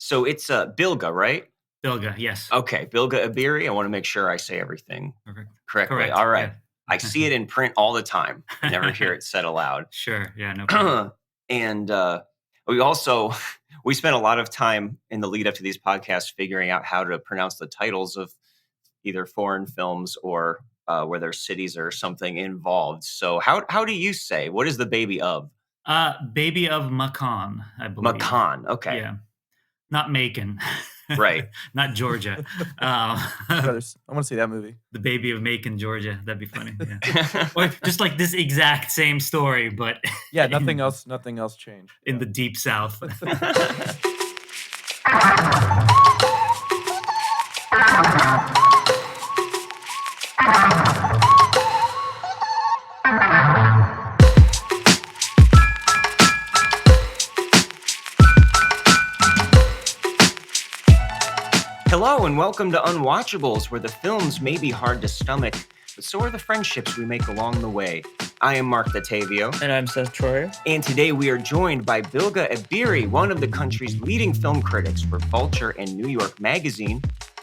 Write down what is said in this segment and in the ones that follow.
So it's Bilge, right? Bilge, yes. Okay, Bilge Ebiri. I want to make sure I say everything Perfect. correctly. Correct. All right. Yeah. I see it in print all the time. I never hear it said aloud. Sure. Yeah. No problem. And we also we spent a lot of time in the lead up to these podcasts figuring out how to pronounce the titles of either foreign films or where there's cities or something involved. So how do you say what is the baby of Baby of Macon, I believe. Macon? Okay, Yeah. Not Macon. right. Not Georgia. I want to see that movie. The baby of Macon, Georgia. That'd be funny. Yeah. Or just like this exact same story, but Yeah, nothing else changed. in the deep south. Hello and welcome to Unwatchables, where the films may be hard to stomach, but so are the friendships we make along the way. I am Marc Dottavio. And I'm Seth Troyer. And today we are joined by Bilge Ebiri, one of the country's leading film critics for Vulture and New York Magazine.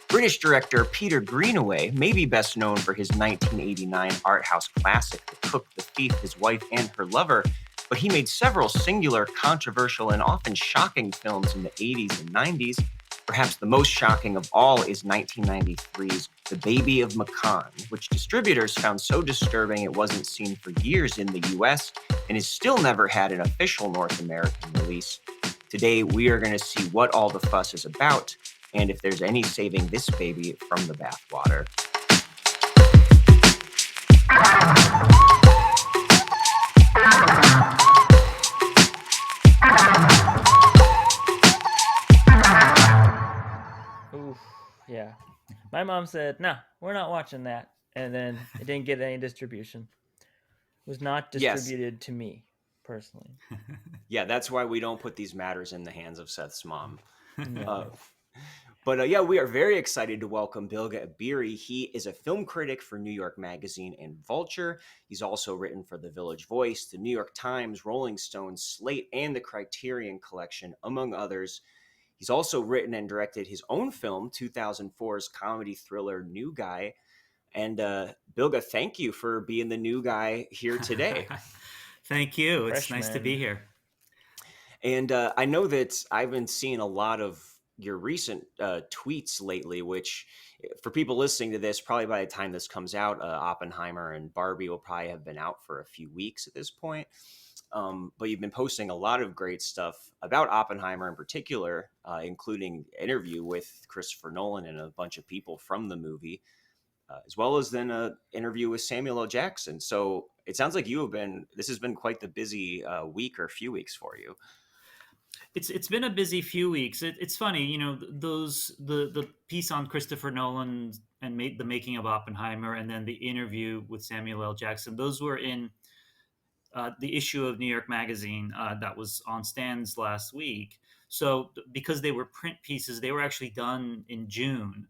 British director Peter Greenaway may be best known for his 1989 arthouse classic, The Cook, the Thief, His Wife, and Her Lover, but he made several singular, controversial, and often shocking films in the 80s and 90s. Perhaps the most shocking of all is 1993's The Baby of Macon, which distributors found so disturbing it wasn't seen for years in the US and has still never had an official North American release. Today, we are going to see what all the fuss is about and if there's any saving this baby from the bathwater. Oof, yeah. My mom said, "No, we're not watching that," and then it didn't get any distribution. It was not distributed to me personally. Yeah, that's why we don't put these matters in the hands of Seth's mom. No. But we are very excited to welcome Bilge Ebiri. He is a film critic for New York Magazine and Vulture. He's also written for The Village Voice, The New York Times, Rolling Stone, Slate, and the Criterion Collection, among others. He's also written and directed his own film, 2004's comedy thriller New Guy. And Bilge, thank you for being the new guy here today. Thank you. It's Freshman. nice to be here. And I know that I've been seeing a lot of your recent tweets lately, which for people listening to this, probably by the time this comes out, Oppenheimer and Barbie will probably have been out for a few weeks at this point. But you've been posting a lot of great stuff about Oppenheimer in particular, including an interview with Christopher Nolan and a bunch of people from the movie, as well as then an interview with Samuel L. Jackson. So it sounds like this has been quite the busy week or few weeks for you. It's been a busy few weeks. It's funny, the piece on Christopher Nolan and the making of Oppenheimer, and then the interview with Samuel L. Jackson. Those were in the issue of New York Magazine that was on stands last week. So because they were print pieces, they were actually done in June.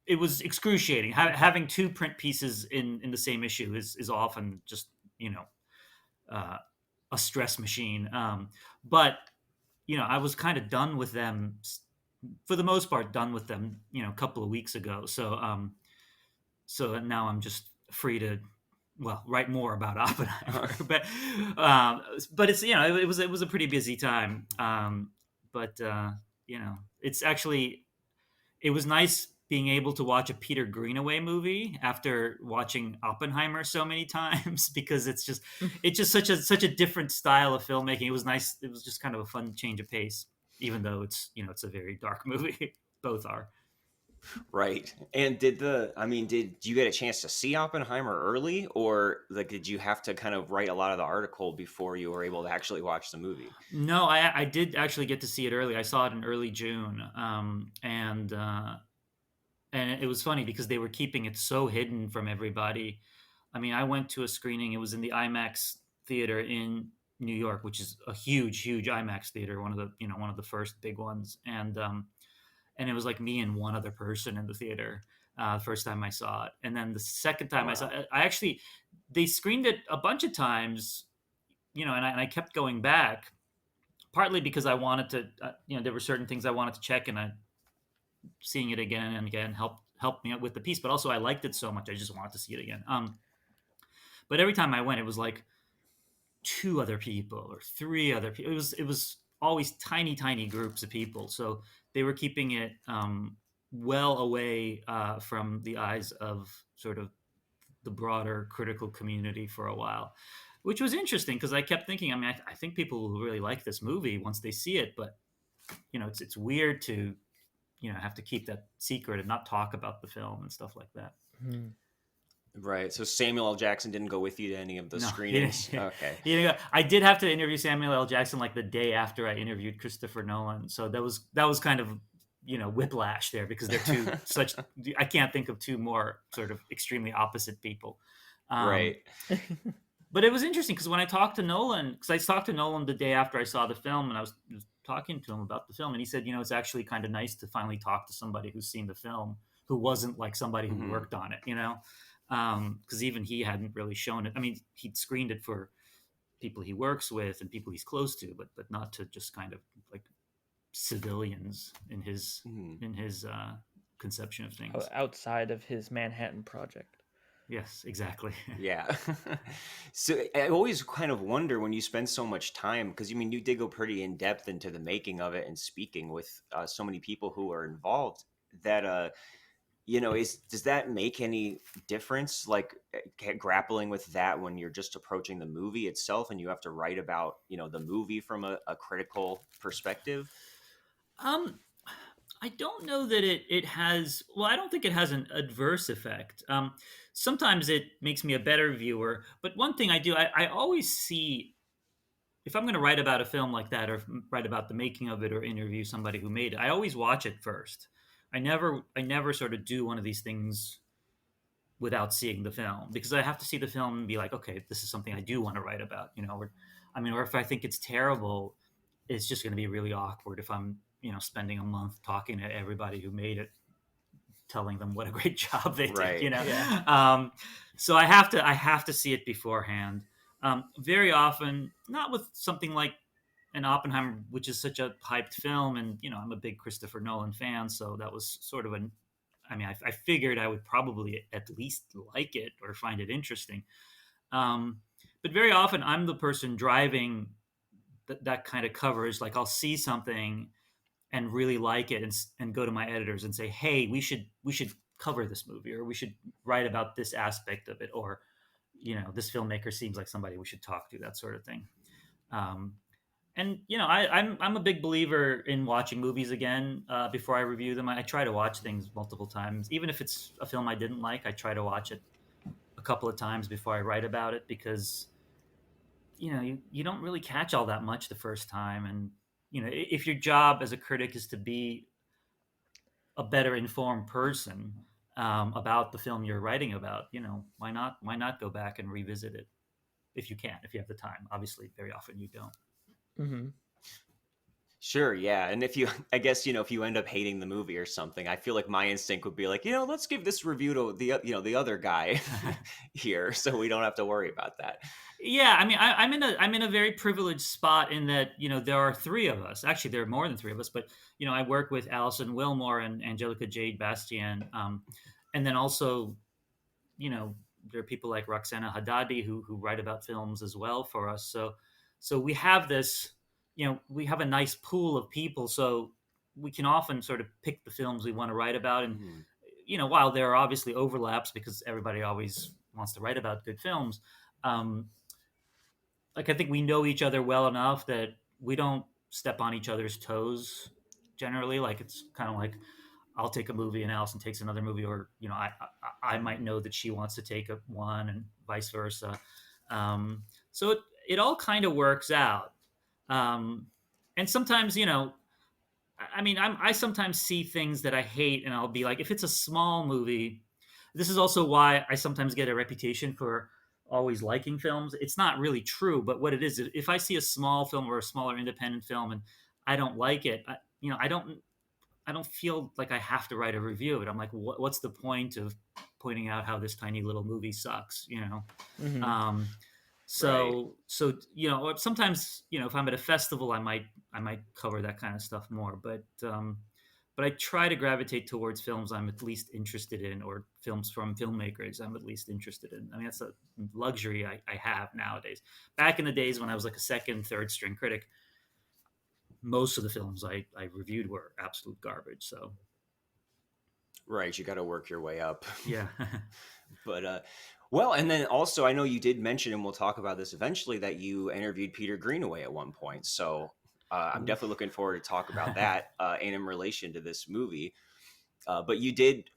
It was excruciating. Having two print pieces in the same issue is often just a stress machine. But I was kind of done with them for the most part. Done with them, a couple of weeks ago. So now I'm just free to write more about Oppenheimer. but it's it was a pretty busy time. It's actually it was nice being able to watch a Peter Greenaway movie after watching Oppenheimer so many times, because it's just such a different style of filmmaking. It was nice. It was just kind of a fun change of pace, even though it's a very dark movie. Both are. Right. And did you get a chance to see Oppenheimer early, or did you have to kind of write a lot of the article before you were able to actually watch the movie? No, I did actually get to see it early. I saw it in early June. And it was funny because they were keeping it so hidden from everybody. I mean, I went to a screening. It was in the IMAX theater in New York, which is a huge IMAX theater, one of the first big ones. And it was like me and one other person in the theater the first time I saw it. And then the second time I saw it, they screened it a bunch of times, and I kept going back, partly because I wanted to, there were certain things I wanted to check, and seeing it again and again helped me with the piece. But also, I liked it so much, I just wanted to see it again. But every time I went, it was like 2 other people or 3 other people. It was always tiny groups of people. So they were keeping it well away from the eyes of sort of the broader critical community for a while, which was interesting because I kept thinking, I mean, I think people will really like this movie once they see it, but it's weird to have to keep that secret and not talk about the film and stuff like that. Hmm. Right. So Samuel L. Jackson didn't go with you to any of the screenings? Okay. I did have to interview Samuel L. Jackson like the day after I interviewed Christopher Nolan. So that was kind of, whiplash there because they're I can't think of 2 more sort of extremely opposite people. Right. But it was interesting because when I talked to Nolan, because I talked to Nolan the day after I saw the film, and I was talking to him about the film, and he said, it's actually kind of nice to finally talk to somebody who's seen the film, who wasn't like somebody who worked on it, because even he hadn't really shown it. I mean, he'd screened it for people he works with and people he's close to, but not to just kind of like civilians in his conception of things outside of his Manhattan Project. Yes, exactly. Yeah. So I always kind of wonder when you spend so much time, because you did go pretty in depth into the making of it and speaking with so many people who are involved, that does that make any difference, like grappling with that when you're just approaching the movie itself and you have to write about the movie from a critical perspective? I don't know that it has. Well, I don't think it has an adverse effect. Sometimes it makes me a better viewer. But one thing I do, I always see, if I'm going to write about a film like that or write about the making of it or interview somebody who made it, I always watch it first. I never sort of do one of these things without seeing the film, because I have to see the film and be like, okay, this is something I do want to write about, or if I think it's terrible, it's just going to be really awkward if I'm, spending a month talking to everybody who made it, telling them what a great job they did, Yeah. So I have to see it beforehand. Very often, not with something like an Oppenheimer, which is such a hyped film, and I'm a big Christopher Nolan fan, so that was sort of I figured I would probably at least like it or find it interesting. But very often, I'm the person driving that kind of coverage. Like I'll see something and really like it, and go to my editors and say, hey, we should cover this movie, or we should write about this aspect of it, or this filmmaker seems like somebody we should talk to, that sort of thing. And I'm a big believer in watching movies again before I review them. I try to watch things multiple times, even if it's a film I didn't like. I try to watch it a couple of times before I write about it, because you don't really catch all that much the first time. And if your job as a critic is to be a better informed person about the film you're writing about, why not go back and revisit it if you can, if you have the time. Obviously, very often you don't. Mm-hmm. Sure, yeah. And I guess, if you end up hating the movie or something, I feel like my instinct would be like, let's give this review to the other guy here, so we don't have to worry about that. Yeah, I mean, I'm in a very privileged spot in that, there are 3 of us. Actually, there are more than 3 of us, but I work with Alison Wilmore and Angelica Jade Bastien, and then also, there are people like Roxana Haddadi who write about films as well for us. So we have this, we have a nice pool of people, so we can often sort of pick the films we want to write about. And, while there are obviously overlaps because everybody always wants to write about good films, I think we know each other well enough that we don't step on each other's toes generally. Like it's kind of like I'll take a movie and Allison takes another movie, or I might know that she wants to take one and vice versa. So it all kind of works out. And sometimes I sometimes see things that I hate, and I'll be like, if it's a small movie, this is also why I sometimes get a reputation for always liking films. It's not really true, but what it is, if I see a small film or a smaller independent film and I don't like it, I don't feel like I have to write a review of it. I'm like, what's the point of pointing out how this tiny little movie sucks? Mm-hmm. So or sometimes if I'm at a festival, I might cover that kind of stuff more. But I try to gravitate towards films I'm at least interested in, or films from filmmakers I'm at least interested in. I mean, that's a luxury I have nowadays. Back in the days when I was like a second, third string critic, most of the films I reviewed were absolute garbage. So Right, you got to work your way up. yeah. But well, and then also I know you did mention, and we'll talk about this eventually, that you interviewed Peter Greenaway at one point. So I'm definitely looking forward to talk about that and in relation to this movie. But you did,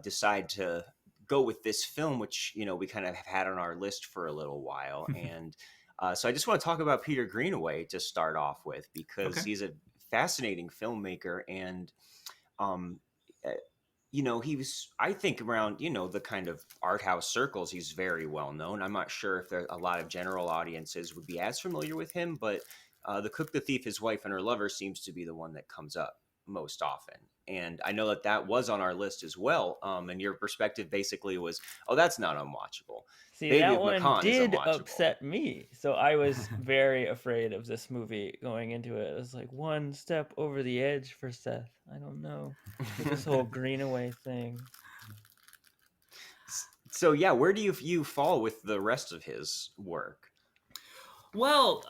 decide to go with this film, which we kind of have had on our list for a little while, and so I just want to talk about Peter Greenaway to start off with, because Okay. he's a fascinating filmmaker, and um, he was, I think, around, the kind of art house circles, he's very well known. I'm not sure if there a lot of general audiences would be as familiar with him, but The Cook, the Thief, His Wife, and Her Lover seems to be the one that comes up most often. And I know that was on our list as well. And your perspective basically was, oh, that's not unwatchable. See, Baby that of one Macon is did unwatchable. upset me. So I was very afraid of this movie going into it. It was like one step over the edge for Seth. I don't know. With this whole Greenaway thing. So yeah, where do you fall with the rest of his work? Well,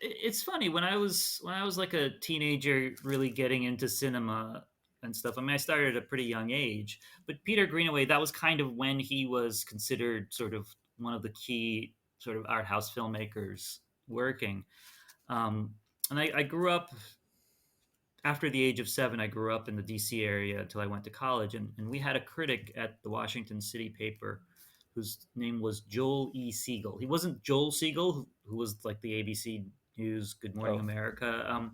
it's funny, when I was like a teenager, really getting into cinema and stuff. I mean, I started at a pretty young age, but Peter Greenaway, that was kind of when he was considered sort of one of the key sort of art house filmmakers working. And I grew up, after the age of 7. I grew up in the DC area until I went to college, and we had a critic at the Washington City paper whose name was Joel E. Siegel. He wasn't Joel Siegel, who was like the ABC News Good Morning America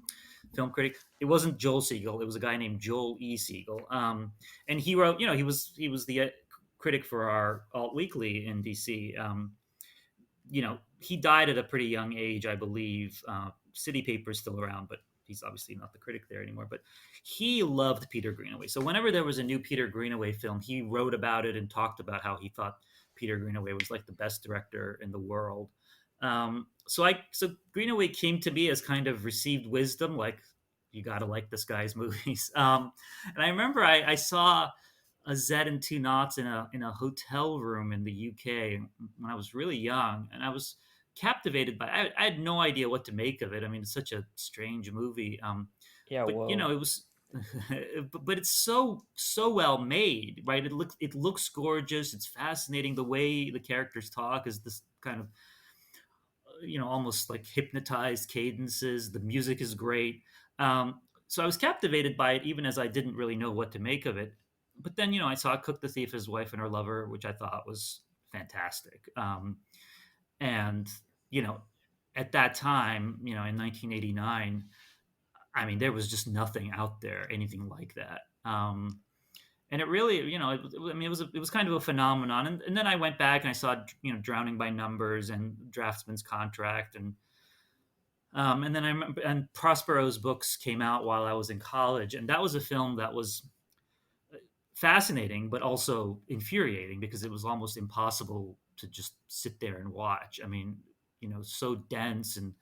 film critic. It wasn't Joel Siegel. It was a guy named Joel E. Siegel. And he wrote, he was the critic for our Alt Weekly in DC. He died at a pretty young age, I believe. City paper is still around, but he's obviously not the critic there anymore. But he loved Peter Greenaway. So whenever there was a new Peter Greenaway film, he wrote about it and talked about how he thought Peter Greenaway was like the best director in the world. So Greenaway came to me as kind of received wisdom, like, you got to like this guy's movies. And I remember I saw a Z and Two Knots in a hotel room in the UK when I was really young, and I was captivated by it. I had no idea what to make of it. I mean, it's such a strange movie. But it was but it's so well made, right? It looks gorgeous. It's fascinating. The way the characters talk is this kind of almost like hypnotized cadences. The music is great. So I was captivated by it, even as I didn't really know what to make of it. But then I saw Cook, the Thief, His Wife, and Her Lover, which I thought was fantastic. And at that time, in 1989, I mean, there was just nothing out there, anything like that. And it really, it was kind of a phenomenon. And then I went back and I saw, Drowning by Numbers and Draftsman's Contract, and then I remember, and Prospero's books came out while I was in college, and that was a film that was fascinating, but also infuriating, because it was almost impossible to just sit there and watch. I mean, so dense, and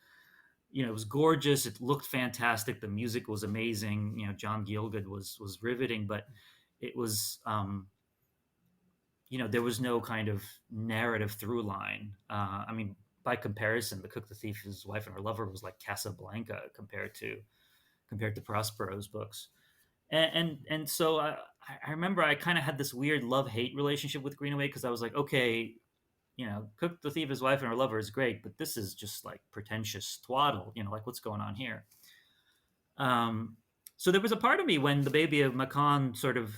it was gorgeous. It looked fantastic. The music was amazing. John Gielgud was riveting, but it was, there was no kind of narrative through line. I mean, by comparison, The Cook, the Thief, His Wife, and Her Lover was like Casablanca compared to Prospero's books. And so I remember I kind of had this weird love-hate relationship with Greenaway, because I was like, okay, Cook, the Thief, His Wife, and Her Lover is great, but this is just like pretentious twaddle, like, what's going on here? So there was a part of me when The Baby of Macon sort of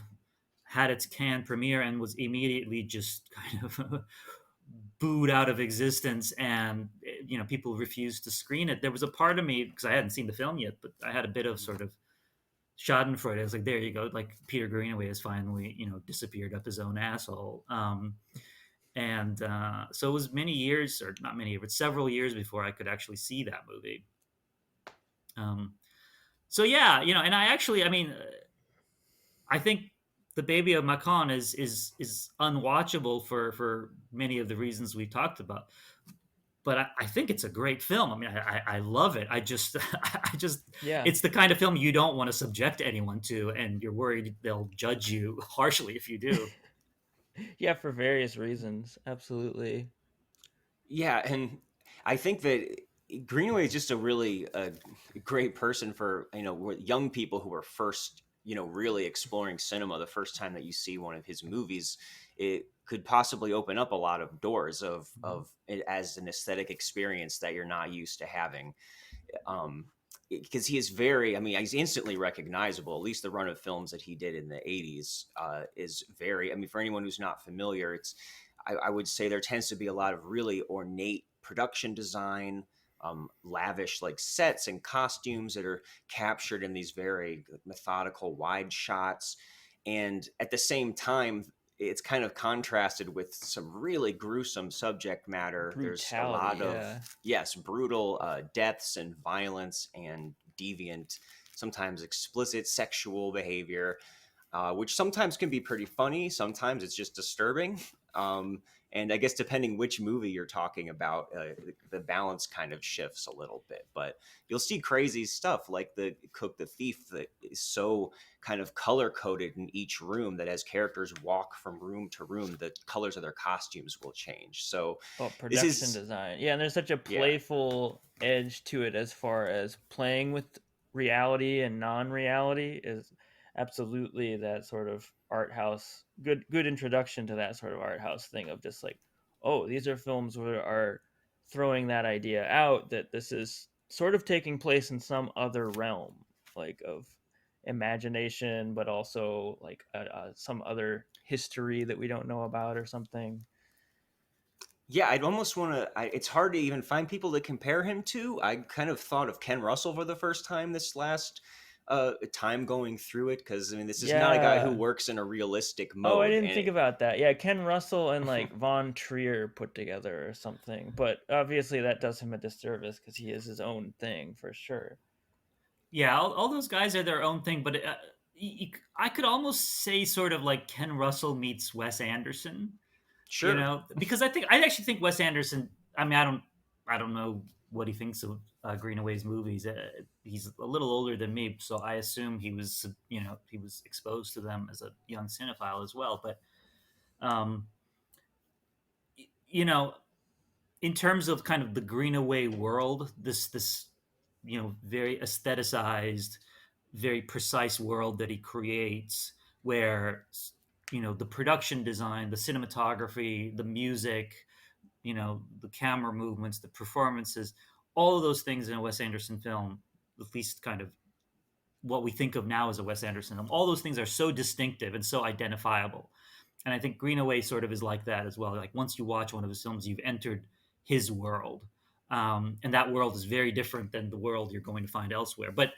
had its Cannes premiere and was immediately just kind of booed out of existence, and people refused to screen it. There was a part of me, because I hadn't seen the film yet, but I had a bit of sort of schadenfreude. I was like, there you go, like, Peter Greenaway has finally disappeared up his own asshole. And so it was many years, or not many, but several years before I could actually see that movie. So yeah, and I actually, I mean, I think The Baby of Macon is unwatchable for many of the reasons we talked about. but I think it's a great film. I mean, I love it. I just Yeah. it's the kind of film you don't want to subject anyone to, and you're worried they'll judge you harshly if you do. Yeah, for various reasons. Absolutely. Yeah, and I think that Greenaway is just a really great person for young people who are first really exploring cinema. The first time that you see one of his movies, it could possibly open up a lot of doors of it as an aesthetic experience that you're not used to having. Because he is very, I mean, he's instantly recognizable. At least the run of films that he did in the 80s is very, I mean, for anyone who's not familiar, I would say there tends to be a lot of really ornate production design, lavish like sets and costumes that are captured in these very methodical wide shots. And at the same time, it's kind of contrasted with some really gruesome subject matter. There's a lot of, yes, brutal deaths and violence and deviant, sometimes explicit sexual behavior, which sometimes can be pretty funny. Sometimes it's just disturbing. And I guess depending which movie you're talking about, the balance kind of shifts a little bit. But you'll see crazy stuff like the Cook the Thief that is so kind of color coded in each room that as characters walk from room to room, the colors of their costumes will change. So production design. Yeah, and there's such a playful edge to it as far as playing with reality and non-reality is absolutely that sort of art house good introduction to that sort of art house thing of just like, oh, these are films that are throwing that idea out that this is sort of taking place in some other realm, like of imagination, but also like some other history that we don't know about or something. Yeah, I'd almost want to. It's hard to even find people to compare him to. I kind of thought of Ken Russell for the first time this last time going through it, because I mean, this is not a guy who works in a realistic mode. Oh, I didn't think about that. Yeah, Ken Russell and like Von Trier put together or something. But obviously that does him a disservice because he is his own thing for sure. Yeah, all those guys are their own thing, but I could almost say sort of like Ken Russell meets Wes Anderson. Sure. Because I actually think Wes Anderson. I mean, I don't know what he thinks of Greenaway's movies. He's a little older than me, so I assume he was exposed to them as a young cinephile as well. But in terms of kind of the Greenaway world, this very aestheticized, very precise world that he creates, where the production design, the cinematography, the music, the camera movements, the performances, all of those things in a Wes Anderson film, at least kind of what we think of now as a Wes Anderson film, all those things are so distinctive and so identifiable. And I think Greenaway sort of is like that as well. Like once you watch one of his films, you've entered his world. And that world is very different than the world you're going to find elsewhere. But,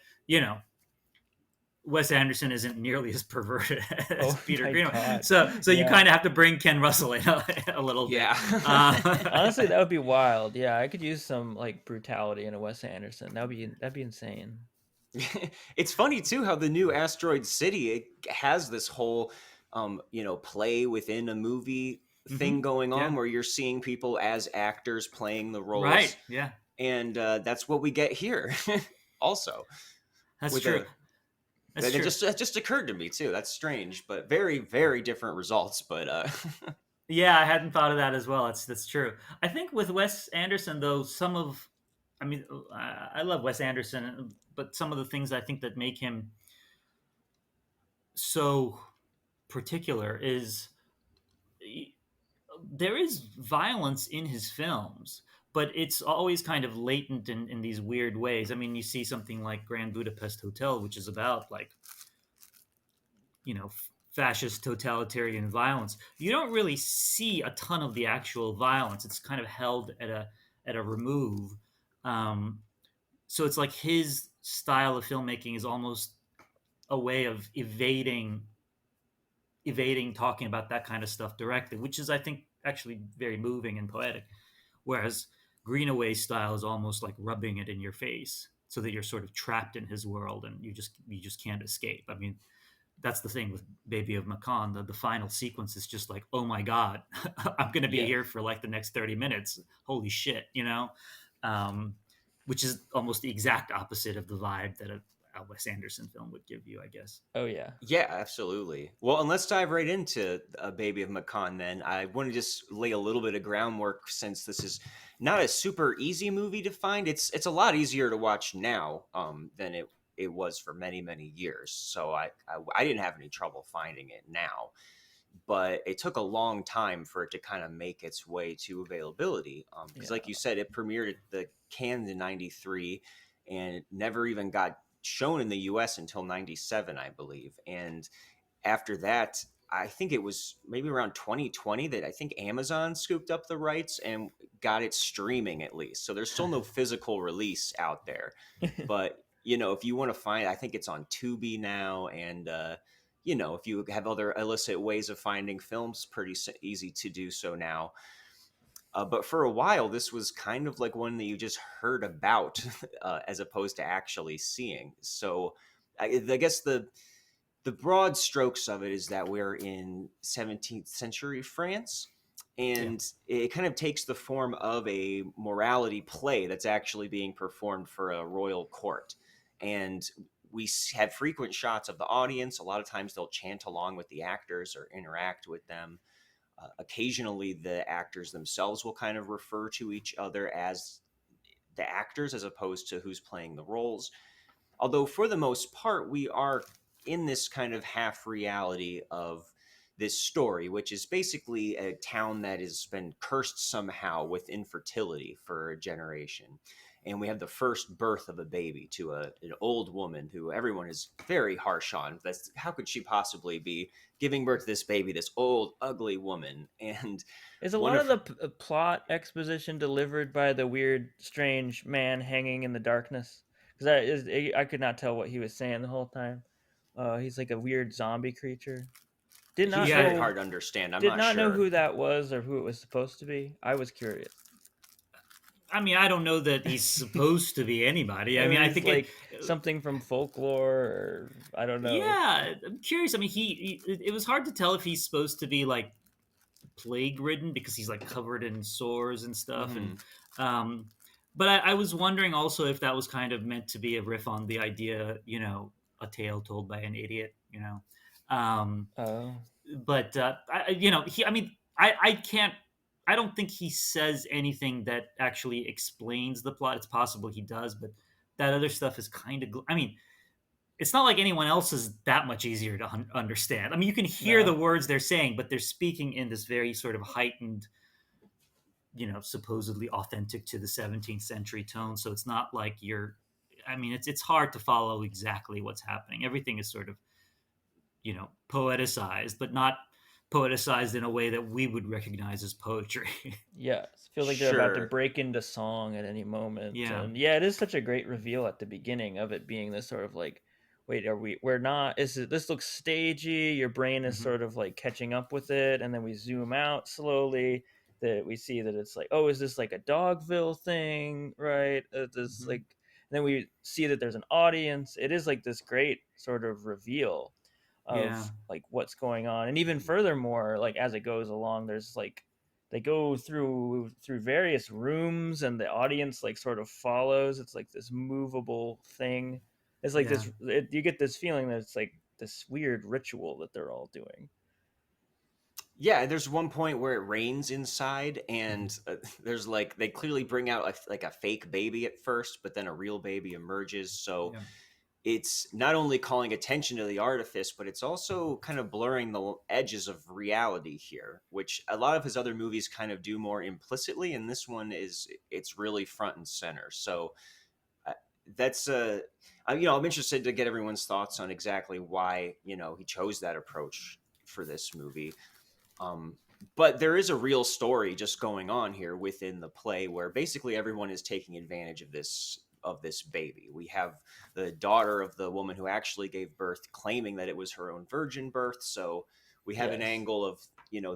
Wes Anderson isn't nearly as perverted as Peter Greenaway. God. So you kind of have to bring Ken Russell in a little bit. Yeah. Honestly, that would be wild. Yeah, I could use some like brutality in a Wes Anderson. That'd be insane. It's funny too how the new Asteroid City, it has this whole play within a movie thing going on where you're seeing people as actors playing the roles. Right. Yeah. And that's what we get here also. That's true. That just occurred to me too. That's strange, but very, very different results. But yeah, I hadn't thought of that as well. That's true. I think with Wes Anderson, though, I love Wes Anderson, but some of the things I think that make him so particular is there is violence in his films, but it's always kind of latent in these weird ways. I mean, you see something like Grand Budapest Hotel, which is about like, fascist totalitarian violence. You don't really see a ton of the actual violence. It's kind of held at a remove. So it's like his style of filmmaking is almost a way of evading talking about that kind of stuff directly, which is, I think, actually very moving and poetic. Whereas Greenaway's style is almost like rubbing it in your face so that you're sort of trapped in his world and you just can't escape. I mean, that's the thing with Baby of Macon. The final sequence is just like, oh my god, I'm going to be Yes. here for like the next 30 minutes. Holy shit, you know, which is almost the exact opposite of the vibe that a Wes Anderson film would give you, I guess. Oh yeah. Yeah, absolutely. Well, and let's dive right into Baby of Macon then. I want to just lay a little bit of groundwork since this is not a super easy movie to find. It's a lot easier to watch now than it was for many, many years. So I didn't have any trouble finding it now, but it took a long time for it to kind of make its way to availability. Because like you said, it premiered at the Cannes in '93 and it never even got shown in the US until '97, I believe. And after that, I think it was maybe around 2020 that I think Amazon scooped up the rights and got it streaming at least. So there's still no physical release out there. But, if you want to find, I think it's on Tubi now. And, if you have other illicit ways of finding films, pretty easy to do so now. But for a while, this was kind of like one that you just heard about as opposed to actually seeing. So I guess the broad strokes of it is that we're in 17th century France, and it kind of takes the form of a morality play that's actually being performed for a royal court. And we have frequent shots of the audience. A lot of times they'll chant along with the actors or interact with them. Occasionally, the actors themselves will kind of refer to each other as the actors as opposed to who's playing the roles. Although, for the most part, we are in this kind of half reality of this story, which is basically a town that has been cursed somehow with infertility for a generation. And we have the first birth of a baby to an old woman who everyone is very harsh on. That's, how could she possibly be giving birth to this baby, this old, ugly woman? And is a lot of the plot exposition delivered by the weird, strange man hanging in the darkness? Because I could not tell what he was saying the whole time. He's like a weird zombie creature. He's very hard to understand. I'm not not sure. know who that was or who it was supposed to be. I was curious. I mean, I don't know that he's supposed to be anybody. I mean, I think like something from folklore, or I don't know. Yeah, I'm curious. I mean, it was hard to tell if he's supposed to be like plague ridden because he's like covered in sores and stuff. And but I was wondering also if that was kind of meant to be a riff on the idea, a tale told by an idiot, but I can't. I don't think he says anything that actually explains the plot. It's possible he does, but that other stuff is kind of. I mean, it's not like anyone else is that much easier to understand. I mean, you can hear the words they're saying, but they're speaking in this very sort of heightened, supposedly authentic to the 17th century tone. So it's not like it's hard to follow exactly what's happening. Everything is sort of, poeticized, but not poeticized in a way that we would recognize as poetry. Yes, feel like they're about to break into song at any moment. Yeah. And it is such a great reveal at the beginning of it being this sort of like, wait, we're not, this looks stagey, your brain is sort of like catching up with it, and then we zoom out slowly, that we see that it's like, oh, is this like a Dogville thing, right? This like, and then we see that there's an audience. It is like this great sort of reveal of like what's going on. And even furthermore, like as it goes along, there's like, they go through various rooms and the audience like sort of follows. It's like this movable thing. It's like you get this feeling that it's like this weird ritual that they're all doing. Yeah, there's one point where it rains inside, and there's like, they clearly bring out a fake baby at first, but then a real baby emerges. So it's not only calling attention to the artifice, but it's also kind of blurring the edges of reality here, which a lot of his other movies kind of do more implicitly. And this one it's really front and center. So that's I'm interested to get everyone's thoughts on exactly why, he chose that approach for this movie. But there is a real story just going on here within the play where basically everyone is taking advantage of this baby. We have the daughter of the woman who actually gave birth claiming that it was her own virgin birth. So we have an angle of,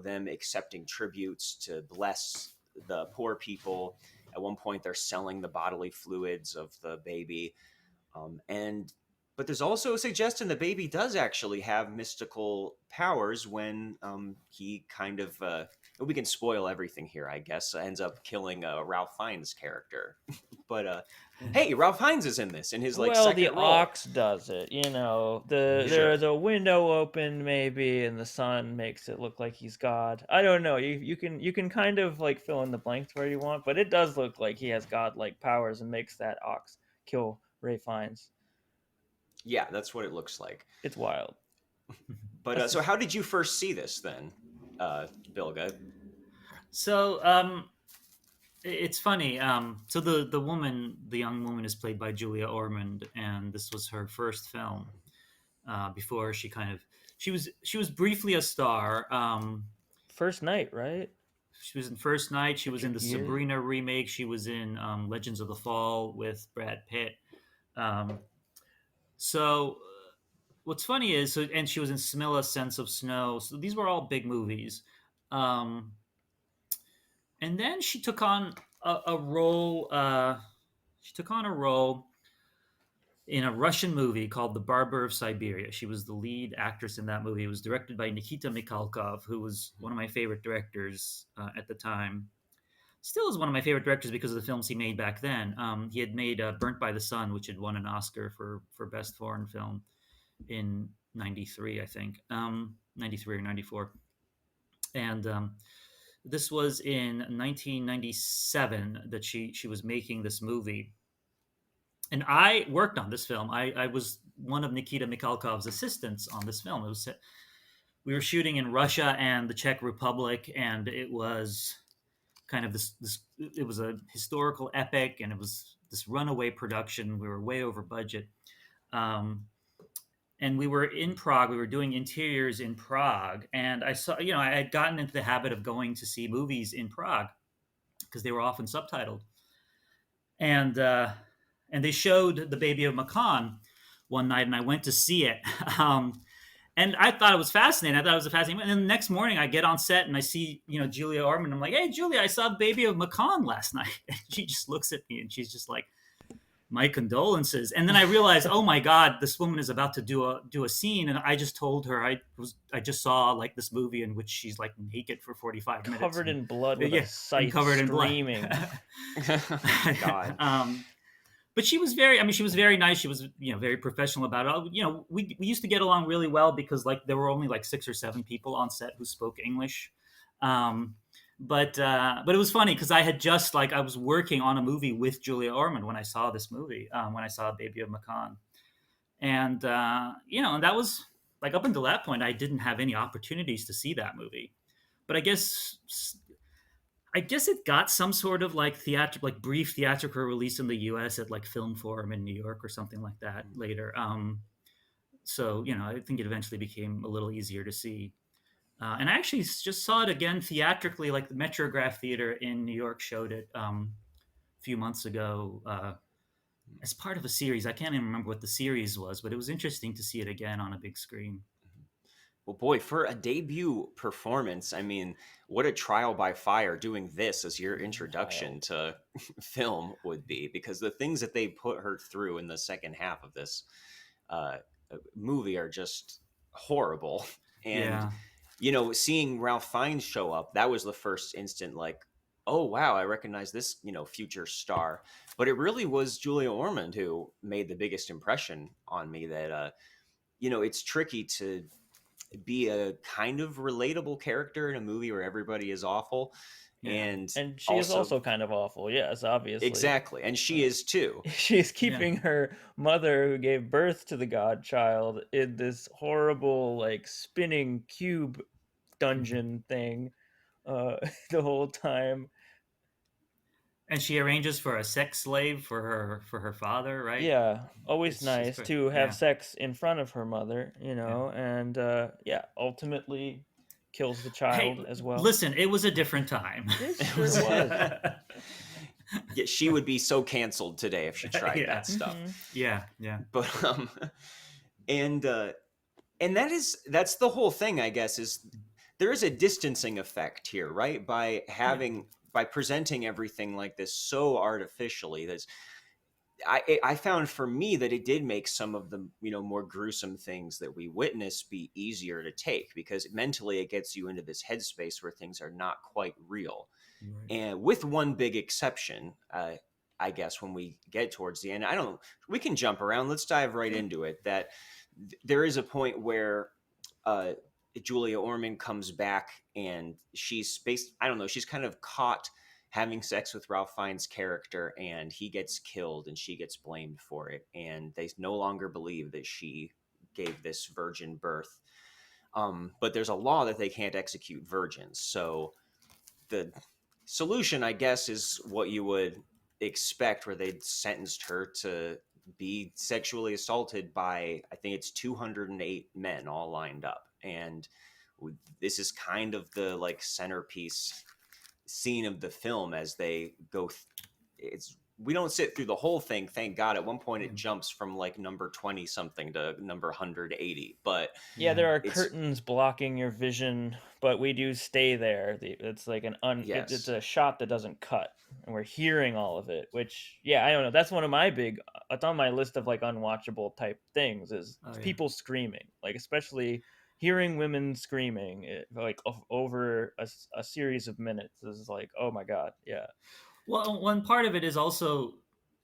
them accepting tributes to bless the poor people. At one point, they're selling the bodily fluids of the baby. And But there's also a suggestion that Baby does actually have mystical powers when he kind of, we can spoil everything here, I guess, ends up killing Ralph Fiennes' character. But hey, Ralph Fiennes is in this in his like Well, the second role. ox does it, you know. There's a window open maybe, and the sun makes it look like he's God. I don't know. You can kind of like fill in the blanks where you want, but it does look like he has God-like powers and makes that ox kill Ray Fiennes. Yeah, that's what it looks like. It's wild. But so how did you first see this then, Bilge? So it's funny. So the young woman is played by Julia Ormond, and this was her first film. Before she was briefly a star. First Night, right? She was in First Night. She was in the Sabrina remake. She was in Legends of the Fall with Brad Pitt. So what's funny is, and she was in Smilla, Sense of Snow. So these were all big movies. And then she took on a role. She took on a role in a Russian movie called The Barber of Siberia. She was the lead actress in that movie. It was directed by Nikita Mikhalkov, who was one of my favorite directors at the time. Still is one of my favorite directors because of the films he made back then. He had made Burnt by the Sun, which had won an Oscar for Best Foreign Film in 93, I think. 93 or 94. And this was in 1997 that she was making this movie. And I worked on this film. I was one of Nikita Mikhalkov's assistants on this film. We were shooting in Russia and the Czech Republic, and it was kind of this it was a historical epic, and it was this runaway production. We were way over budget. And we were in Prague. We were doing interiors in Prague. And I saw, I had gotten into the habit of going to see movies in Prague because they were often subtitled. And they showed The Baby of Macon one night, and I went to see it. And I thought it was fascinating. And then the next morning I get on set and I see, Julia Ormond. I'm like, hey, Julia, I saw The Baby of Macon last night. And she just looks at me and she's just like, my condolences. And then I realized, oh my God, this woman is about to do a scene. And I just told her I just saw like this movie in which she's like naked for 45 minutes. Covered in blood with a scythe screaming. God. But she was very nice. She was, very professional about it. We used to get along really well because like there were only like 6 or 7 people on set who spoke English. But it was funny because I was working on a movie with Julia Ormond when I saw this movie, when I saw Baby of Macon. And, and that was like up until that point, I didn't have any opportunities to see that movie. But I guess it got some sort of like brief theatrical release in the U.S. at like Film Forum in New York or something like that later. So, I think it eventually became a little easier to see. And I actually just saw it again theatrically, like the Metrograph Theater in New York showed it a few months ago as part of a series. I can't even remember what the series was, but it was interesting to see it again on a big screen. Well, boy, for a debut performance, I mean, what a trial by fire doing this as your introduction to film would be, because the things that they put her through in the second half of this movie are just horrible. And, seeing Ralph Fiennes show up, that was the first instant like, oh, wow, I recognize this, future star. But it really was Julia Ormond who made the biggest impression on me that, it's tricky to be a kind of relatable character in a movie where everybody is awful. And she is also kind of awful. Yes, obviously. Exactly. And she is too. She's keeping her mother who gave birth to the godchild in this horrible like spinning cube dungeon thing the whole time. And she arranges for a sex slave for her father, right? Yeah, always nice to have sex in front of her mother, and ultimately kills the child as well. Listen, it was a different time. It sure was. Yeah, she would be so canceled today if she tried that stuff. Yeah. But and that's the whole thing, I guess, is there is a distancing effect here, right? By presenting everything like this so artificially, I found for me that it did make some of the more gruesome things that we witness be easier to take, because mentally it gets you into this headspace where things are not quite real. Right. And with one big exception, I guess when we get towards the end, we can jump around. Let's dive right into it. That there is a point where Julia Ormond comes back and she's she's kind of caught having sex with Ralph Fiennes' character, and he gets killed and she gets blamed for it. And they no longer believe that she gave this virgin birth. But there's a law that they can't execute virgins. So the solution, I guess, is what you would expect, where they sentenced her to be sexually assaulted by, I think it's 208 men all lined up. And this is kind of the like centerpiece scene of the film as they go. We don't sit through the whole thing, thank God. At one point it jumps from like number 20 something to number 180, but yeah, there are curtains blocking your vision, but we do stay there. It's like it's a shot that doesn't cut, and we're hearing all of it, which, I don't know, that's one of my it's on my list of like unwatchable type things, is people screaming, like especially hearing women screaming like over a series of minutes is like, oh my God. Yeah. Well, one part of it is also,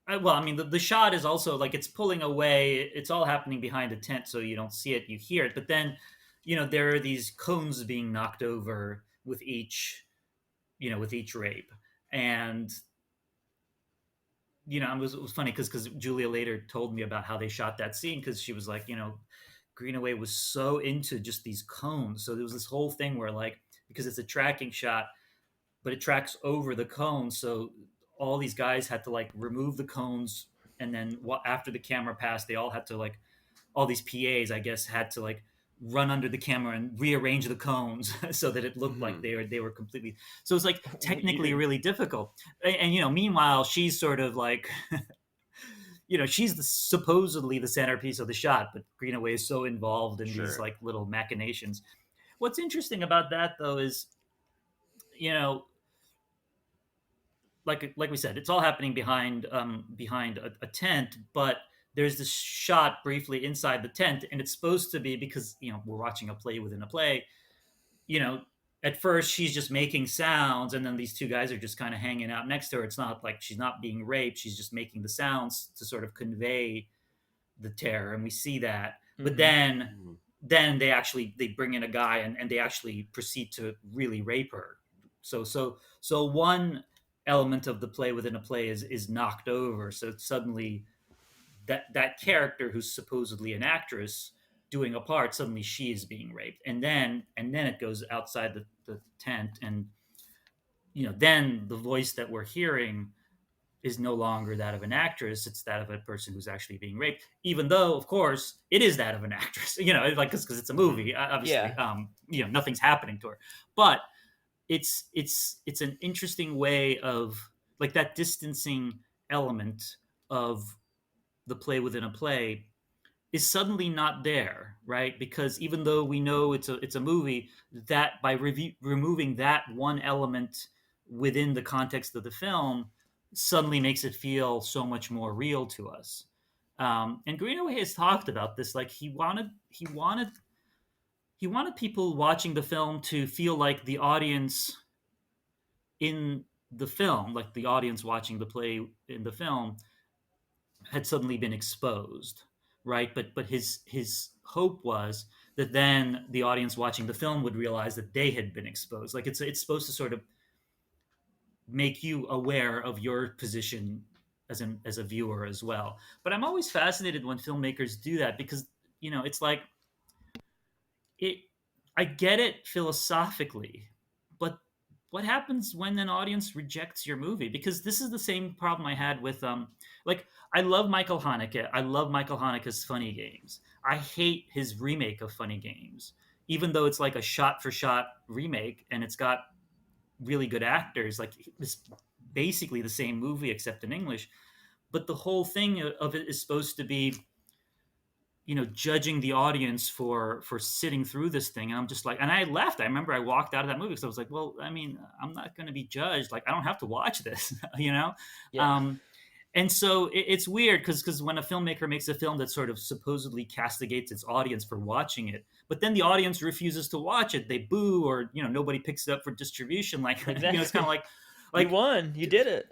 the shot is also like it's pulling away. It's all happening behind a tent, so you don't see it, you hear it. But then, there are these cones being knocked over with each rape. And, it was funny because Julia later told me about how they shot that scene, because she was like, Greenaway was so into just these cones. So there was this whole thing where, like, because it's a tracking shot, but it tracks over the cones. So all these guys had to like remove the cones. And then after the camera passed, they all had to like, all these PAs, I guess, had to like run under the camera and rearrange the cones so that it looked like they were completely. So it's like technically really difficult. And meanwhile, she's sort of like, she's supposedly the centerpiece of the shot, but Greenaway is so involved in these like little machinations. What's interesting about that though is, like we said, it's all happening behind a tent, but there's this shot briefly inside the tent, and it's supposed to be, because we're watching a play within a play. At first she's just making sounds, and then these two guys are just kind of hanging out next to her. It's not like she's not being raped; she's just making the sounds to sort of convey the terror, and we see that. But then they bring in a guy, and they actually proceed to really rape her. So one element of the play within a play is knocked over. So suddenly that character, who's supposedly an actress doing a part, suddenly she is being raped. And then it goes outside the tent, and then the voice that we're hearing is no longer that of an actress. It's that of a person who's actually being raped, even though of course it is that of an actress, like, because it's a movie, obviously. Nothing's happening to her, but it's an interesting way of, like, that distancing element of the play within a play is suddenly not there, right? Because even though we know it's a movie, that by removing that one element within the context of the film suddenly makes it feel so much more real to us. And Greenaway has talked about this, like he wanted people watching the film to feel like the audience in the film, like the audience watching the play in the film, had suddenly been exposed, right? But his hope was that then the audience watching the film would realize that they had been exposed. Like it's supposed to sort of make you aware of your position as a viewer as well. But I'm always fascinated when filmmakers do that, because it's like I get it philosophically, but what happens when an audience rejects your movie? Because this is the same problem I had with like, I love Michael Haneke. I love Michael Haneke's Funny Games. I hate his remake of Funny Games, even though it's like a shot-for-shot remake and it's got really good actors. Like, it's basically the same movie except in English. But the whole thing of it is supposed to be, judging the audience for sitting through this thing. And I'm just like, and I left. I remember I walked out of that movie because I was like, well, I mean, I'm not going to be judged. Like, I don't have to watch this, Yeah. And so it's weird because when a filmmaker makes a film that sort of supposedly castigates its audience for watching it, but then the audience refuses to watch it, they boo, or nobody picks it up for distribution. Like Exactly. it's kind of like you won, you did it.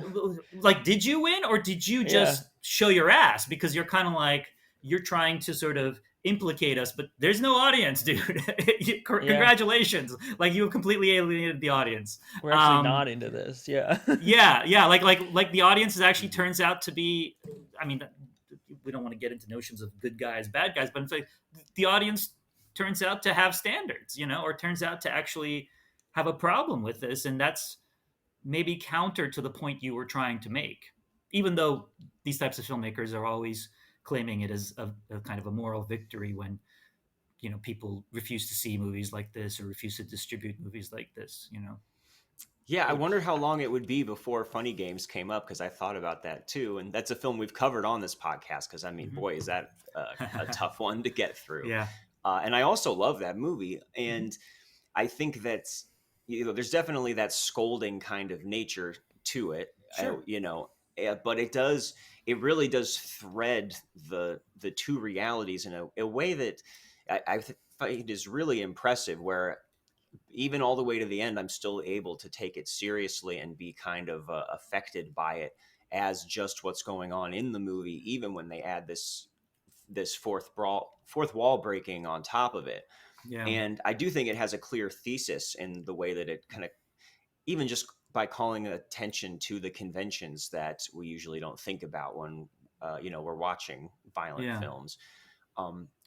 Like, did you win, or did you just show your ass? Because you're kind of like, you're trying to sort of implicate us, but there's no audience, dude. Congratulations, like you have completely alienated the audience. We're actually nodding to this. yeah, like the audience actually turns out to be, I mean, we don't want to get into notions of good guys, bad guys, but it's like the audience turns out to have standards, or turns out to actually have a problem with this, and that's maybe counter to the point you were trying to make, even though these types of filmmakers are always claiming it as a kind of a moral victory when people refuse to see movies like this or refuse to distribute movies like this. Yeah, I wonder how long it would be before Funny Games came up, because I thought about that too, and that's a film we've covered on this podcast. Because I mean, boy, is that a tough one to get through. Yeah, and I also love that movie, and I think that's there's definitely that scolding kind of nature to it. Sure. But it really does thread the two realities in a way that I find is really impressive, where even all the way to the end, I'm still able to take it seriously and be kind of affected by it as just what's going on in the movie, even when they add this fourth wall breaking on top of it. Yeah. And I do think it has a clear thesis in the way that it kind of, even just by calling attention to the conventions that we usually don't think about when we're watching violent films.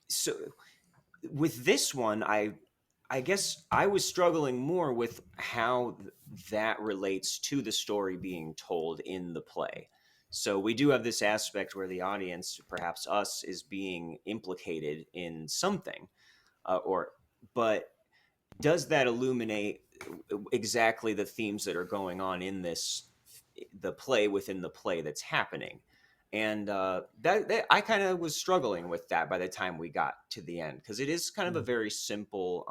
So with this one, I guess I was struggling more with how that relates to the story being told in the play. So we do have this aspect where the audience, perhaps us, is being implicated in something, but does that illuminate exactly the themes that are going on in the play within the play that's happening? And that I kind of was struggling with that by the time we got to the end, because it is kind of a very simple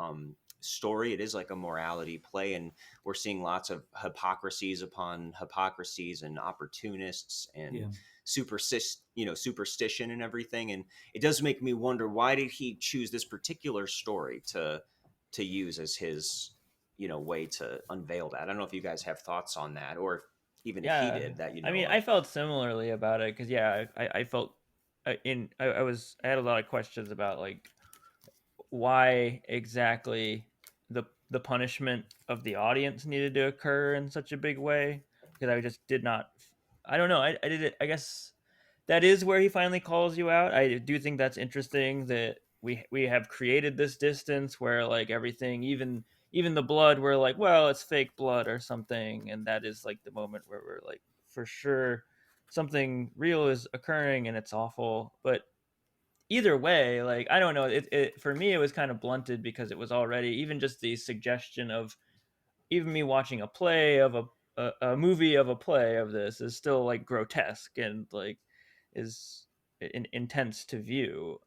story. It is like a morality play, and we're seeing lots of hypocrisies upon hypocrisies and opportunists and superstition and everything. And it does make me wonder, why did he choose this particular story to use as his way to unveil that? I don't know if you guys have thoughts on that, or even if he did that. I mean, I felt similarly about it, because I felt I had a lot of questions about like why exactly the punishment of the audience needed to occur in such a big way, because I just did not. I don't know. I did it. I guess that is where he finally calls you out. I do think that's interesting that we have created this distance where like everything, even the blood, we're like, well, it's fake blood or something, and that is like the moment where we're like, for sure something real is occurring and it's awful. But either way, like, I don't know, it for me it was kind of blunted, because it was already, even just the suggestion of even me watching a play of a movie of a play of this is still like grotesque and like is intense to view.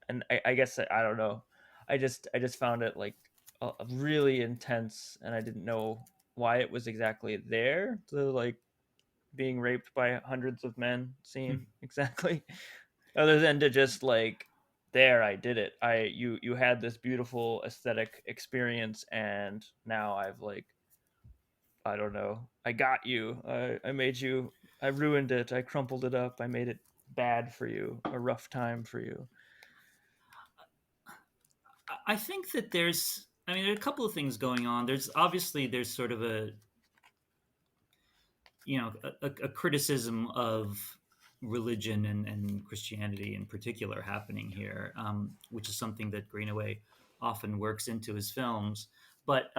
And I guess I don't know. I just found it like really intense, and I didn't know why it was exactly there. The like being raped by hundreds of men scene exactly, other than to just like, there, I did it. You had this beautiful aesthetic experience, and now I've like, I don't know, I got you. I made you. I ruined it. I crumpled it up. I made it bad for you. A rough time for you. I think that there are a couple of things going on. There's sort of a criticism of religion and Christianity in particular happening here, which is something that Greenaway often works into his films. But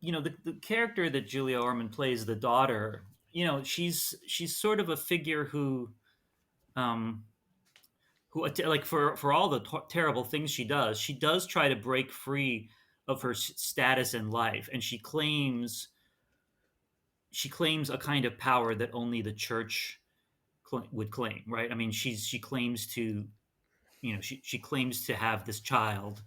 the character that Julia Ormond plays, the daughter, she's sort of a figure who like for all the terrible things she does try to break free of her status in life, and she claims a kind of power that only the church would claim, right? I mean, she claims to, she claims to have this child,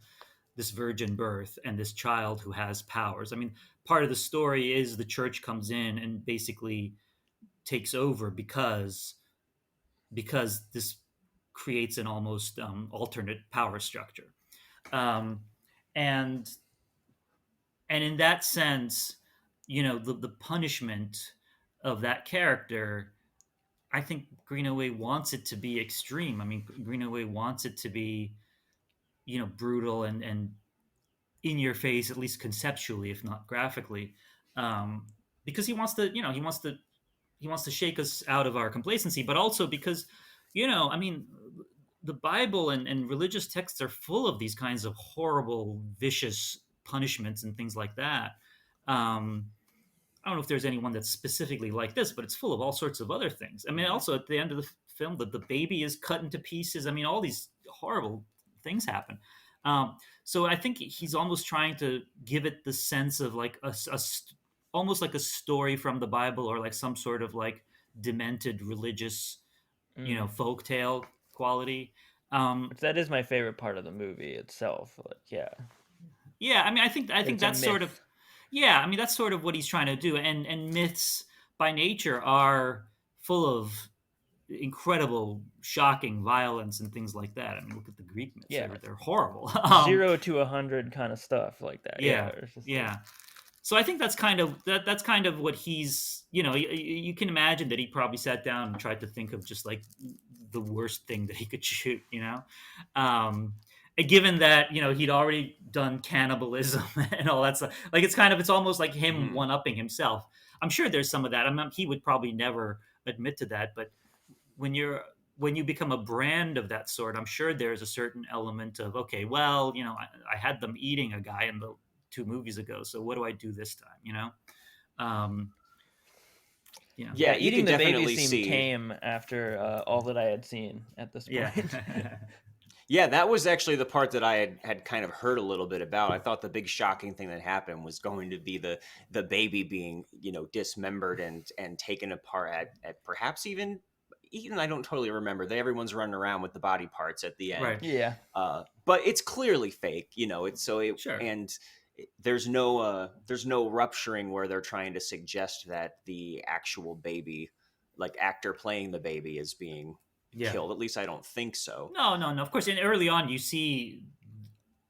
this virgin birth, and this child who has powers. I mean, part of the story is the church comes in and basically takes over because this creates an almost alternate power structure, um, and in that sense, the punishment of that character, I think Greenaway wants it to be extreme. I mean, Greenaway wants it to be, brutal and in your face, at least conceptually, if not graphically, because he wants to, he wants to shake us out of our complacency, but also because, I mean, the Bible and religious texts are full of these kinds of horrible, vicious punishments and things like that. I don't know if there's anyone that's specifically like this, but it's full of all sorts of other things. I mean, also at the end of the film, the baby is cut into pieces. I mean, all these horrible things happen. So I think he's almost trying to give it the sense of like almost like a story from the Bible, or like some sort of like demented religious, folk tale quality. That is my favorite part of the movie itself. Like, yeah. I mean, I think it's that's sort of, yeah. I mean, that's sort of what he's trying to do. And myths by nature are full of incredible, shocking violence and things like that. I mean, look at the Greek myths; they're horrible. 0 to 100 kind of stuff like that. Yeah. So I think that's kind of that's kind of what he's. You can imagine that he probably sat down and tried to think of just like the worst thing that he could shoot. Given that he'd already done cannibalism and all that stuff, like it's almost like him one-upping himself. I'm sure there's some of that. He would probably never admit to that, but when you become a brand of that sort, I'm sure there's a certain element of, okay, well, I had them eating a guy in the 2 movies ago, so what do I do this time? Yeah, eating the baby seemed tame after all that I had seen at this point. Yeah, that was actually the part that I had kind of heard a little bit about. I thought the big shocking thing that happened was going to be the baby being, dismembered and taken apart at perhaps even I don't totally remember. Everyone's running around with the body parts at the end. Right. Yeah. But it's clearly fake, Sure. And there's no rupturing where they're trying to suggest that the actual baby, like actor playing the baby, is being killed. At least I don't think so. No. Of course, and early on you see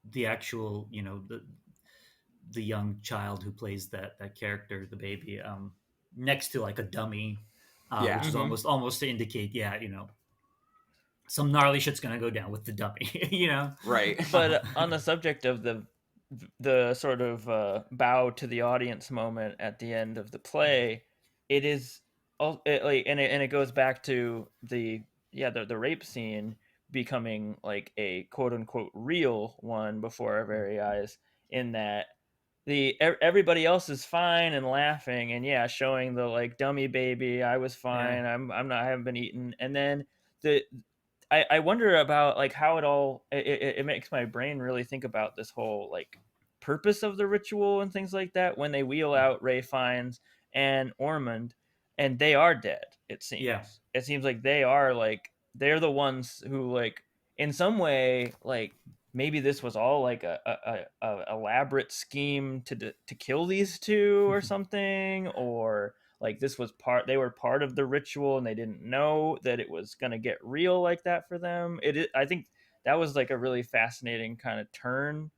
the actual, the young child who plays that character, the baby, next to like a dummy, which is almost to indicate, some gnarly shit's gonna go down with the dummy, Right. But on the subject of the sort of bow to the audience moment at the end of the play, it is it goes back to the rape scene becoming like a quote unquote real one before our very eyes, in that everybody else is fine and laughing and showing the like dummy baby, I was fine, I haven't been eaten, and then I wonder about like how it makes my brain really think about this whole like purpose of the ritual and things like that when they wheel out Ray Fiennes and Ormond and they are dead. It seems like they're the ones who, like, in some way, like, maybe this was all like a elaborate scheme to kill these two or something, or like they were part of the ritual and they didn't know that it was going to get real like that for them. I think that was like a really fascinating kind of turn.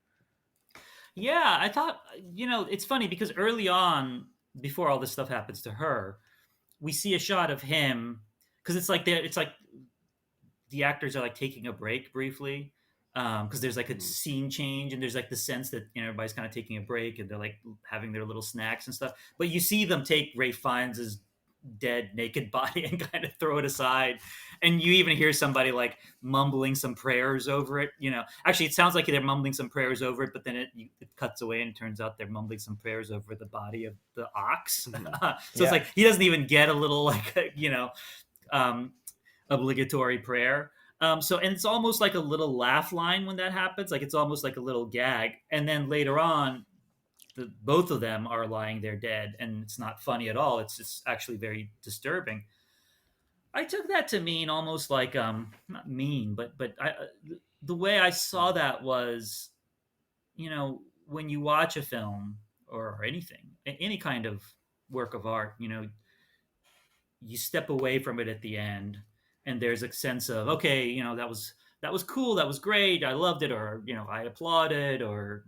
Yeah, I thought, it's funny because early on, before all this stuff happens to her, we see a shot of him, because it's like the actors are like taking a break briefly, because there's like a scene change and there's like the sense that everybody's kind of taking a break and they're like having their little snacks and stuff. But you see them take Ray Fiennes' dead naked body and kind of throw it aside, and you even hear somebody like mumbling some prayers over it. Actually, it sounds like they're mumbling some prayers over it, but then it cuts away and it turns out they're mumbling some prayers over the body of the ox. So it's like he doesn't even get a little like obligatory prayer. And it's almost like a little laugh line when that happens. Like it's almost like a little gag. And then later on, both of them are lying there dead, and it's not funny at all. It's just actually very disturbing. I took that to mean almost like not mean, but the way I saw that was, when you watch a film or anything, any kind of work of art, you step away from it at the end, and there's a sense of, okay, that was cool, that was great, I loved it, or I applauded, or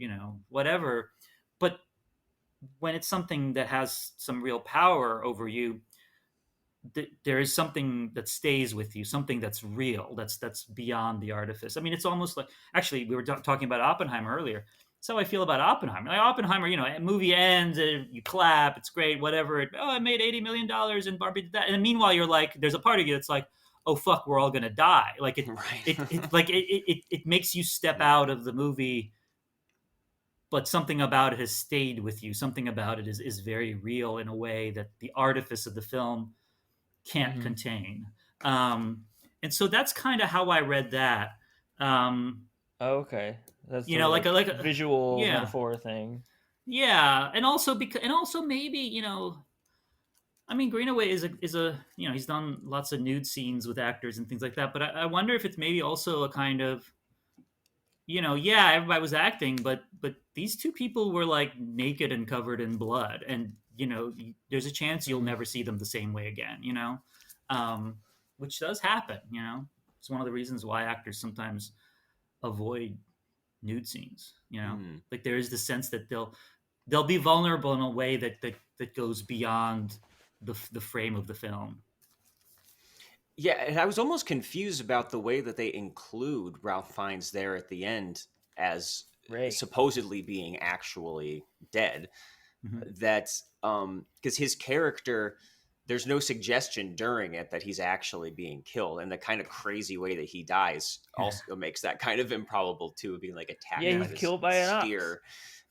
whatever. But when it's something that has some real power over you, there is something that stays with you, something that's real, that's beyond the artifice. I mean, it's almost like, actually, we were talking about Oppenheimer earlier. That's how I feel about Oppenheimer. Like Oppenheimer, a movie ends, you clap, it's great, whatever. It made $80 million, and Barbie did that. And meanwhile, you're like, there's a part of you that's like, oh fuck, we're all gonna die. Like Right. it makes you step out of the movie, but something about it has stayed with you. Something about it is very real in a way that the artifice of the film can't contain. And so that's kind of how I read that. Okay, that's like a visual metaphor thing. Yeah, and also maybe I mean, Greenaway is a he's done lots of nude scenes with actors and things like that. But I wonder if it's maybe also a kind of everybody was acting, but these two people were like naked and covered in blood, and there's a chance you'll never see them the same way again. Which does happen. It's one of the reasons why actors sometimes avoid nude scenes. Like there is the sense that they'll be vulnerable in a way that goes beyond the frame of the film. Yeah, and I was almost confused about the way that they include Ralph Fiennes there at the end as Ray. supposedly being actually dead. Mm-hmm. That's because his character, there's no suggestion during it that he's actually being killed, and the kind of crazy way that he dies also makes that kind of improbable too, being like attacked. Yeah, by he's this killed by an steer.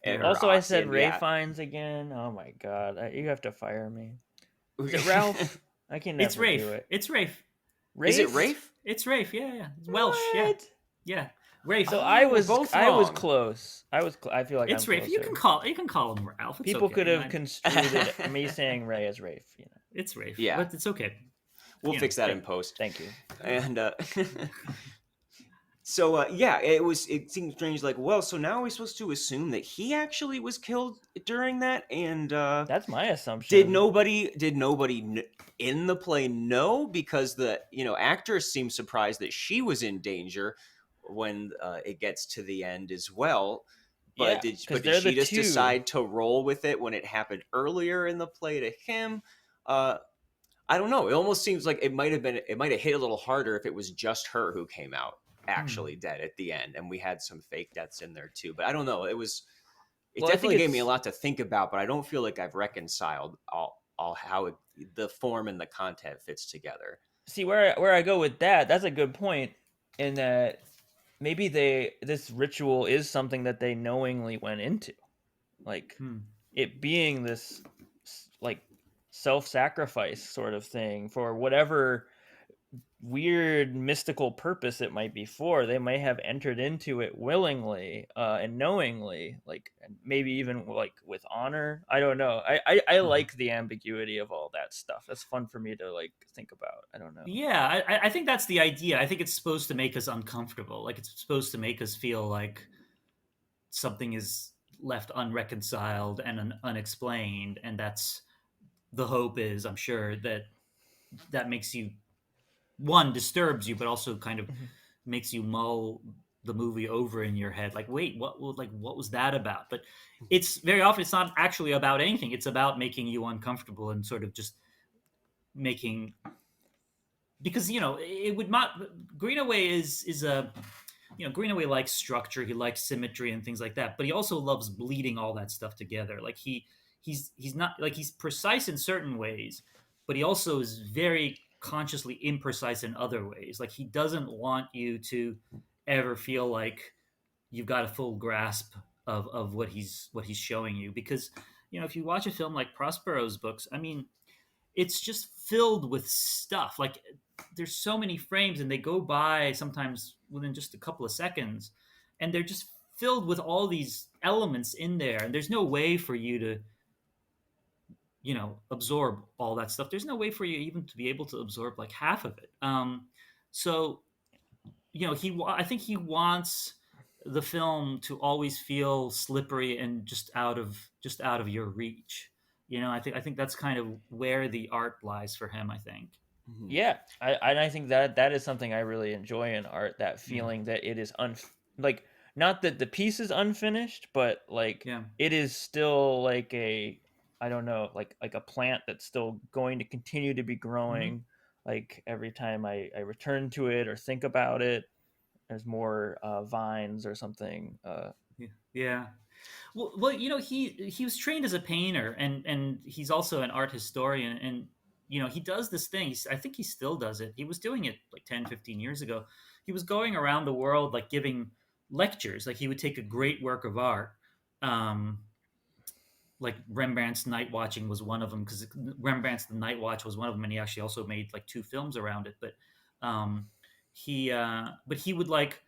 ox. Also, I ox, said and Ray Fiennes again. Oh my god, you have to fire me. Is it Ralph? I can never It's Rafe. do it. It's Rafe. Rafe? Is it Rafe? It's Rafe. Yeah. It's Welsh. What? Yeah. Rafe. So Oh, I was both close. wrong. I feel like It's I'm Rafe. closer. You can call him Ralph. It's People okay. could have construed me saying Ray as Rafe. It's Rafe. Yeah. But it's okay. We'll fix that in post. Thank you. And so it seemed strange. Like, well, so now we're supposed to assume that he actually was killed during that, and That's my assumption. did nobody in the play know? Because the actors seem surprised that she was in danger when it gets to the end as well. But Yeah, did she just two. decide to roll with it when it happened earlier in the play to him? I don't know. It almost seems like it might have hit a little harder if it was just her who came out actually dead at the end, and we had some fake deaths in there too. But I don't know. It definitely gave me a lot to think about, but I don't feel like I've reconciled all how the form and the content fits together. See where I go with that. That's a good point. In that maybe this ritual is something that they knowingly went into, like it being this like self-sacrifice sort of thing for whatever weird mystical purpose it might be for. They may have entered into it willingly and knowingly, like maybe even like with honor. I don't know. I like the ambiguity of all that stuff. That's fun for me to like think about. I don't know. Yeah, I think that's the idea. I think it's supposed to make us uncomfortable. Like it's supposed to make us feel like something is left unreconciled and unexplained, and that's the hope is, I'm sure, that makes you, one, disturbs you, but also kind of makes you mull the movie over in your head. Like, wait, what was that about? But it's very often it's not actually about anything. It's about making you uncomfortable and sort of just making, because it would not. Greenaway is a Greenaway likes structure. He likes symmetry and things like that. But he also loves bleeding all that stuff together. Like he's not like he's precise in certain ways, but he also is very consciously imprecise in other ways. Like he doesn't want you to ever feel like you've got a full grasp of what he's showing you, because if you watch a film like Prospero's books, I mean, it's just filled with stuff. Like there's so many frames and they go by sometimes within just a couple of seconds, and they're just filled with all these elements in there, and there's no way for you to absorb all that stuff. There's no way for you even to be able to absorb like half of it. So I think he wants the film to always feel slippery and just out of your reach. I think that's kind of where the art lies for him, I think. Yeah, I think that is something I really enjoy in art. That feeling that it is like, not that the piece is unfinished, but like Yeah. it is still like a, I don't know, like a plant that's still going to continue to be growing. Like every time I return to it or think about it, there's more vines or something. Yeah. Well, he was trained as a painter, and he's also an art historian, and he does this thing. I think he still does it. He was doing it like 10, 15 years ago. He was going around the world like giving lectures. Like he would take a great work of art, um, like Rembrandt's Night Watching was one of them, because Rembrandt's The Night Watch was one of them, and he actually also made like 2 films around it. But he would like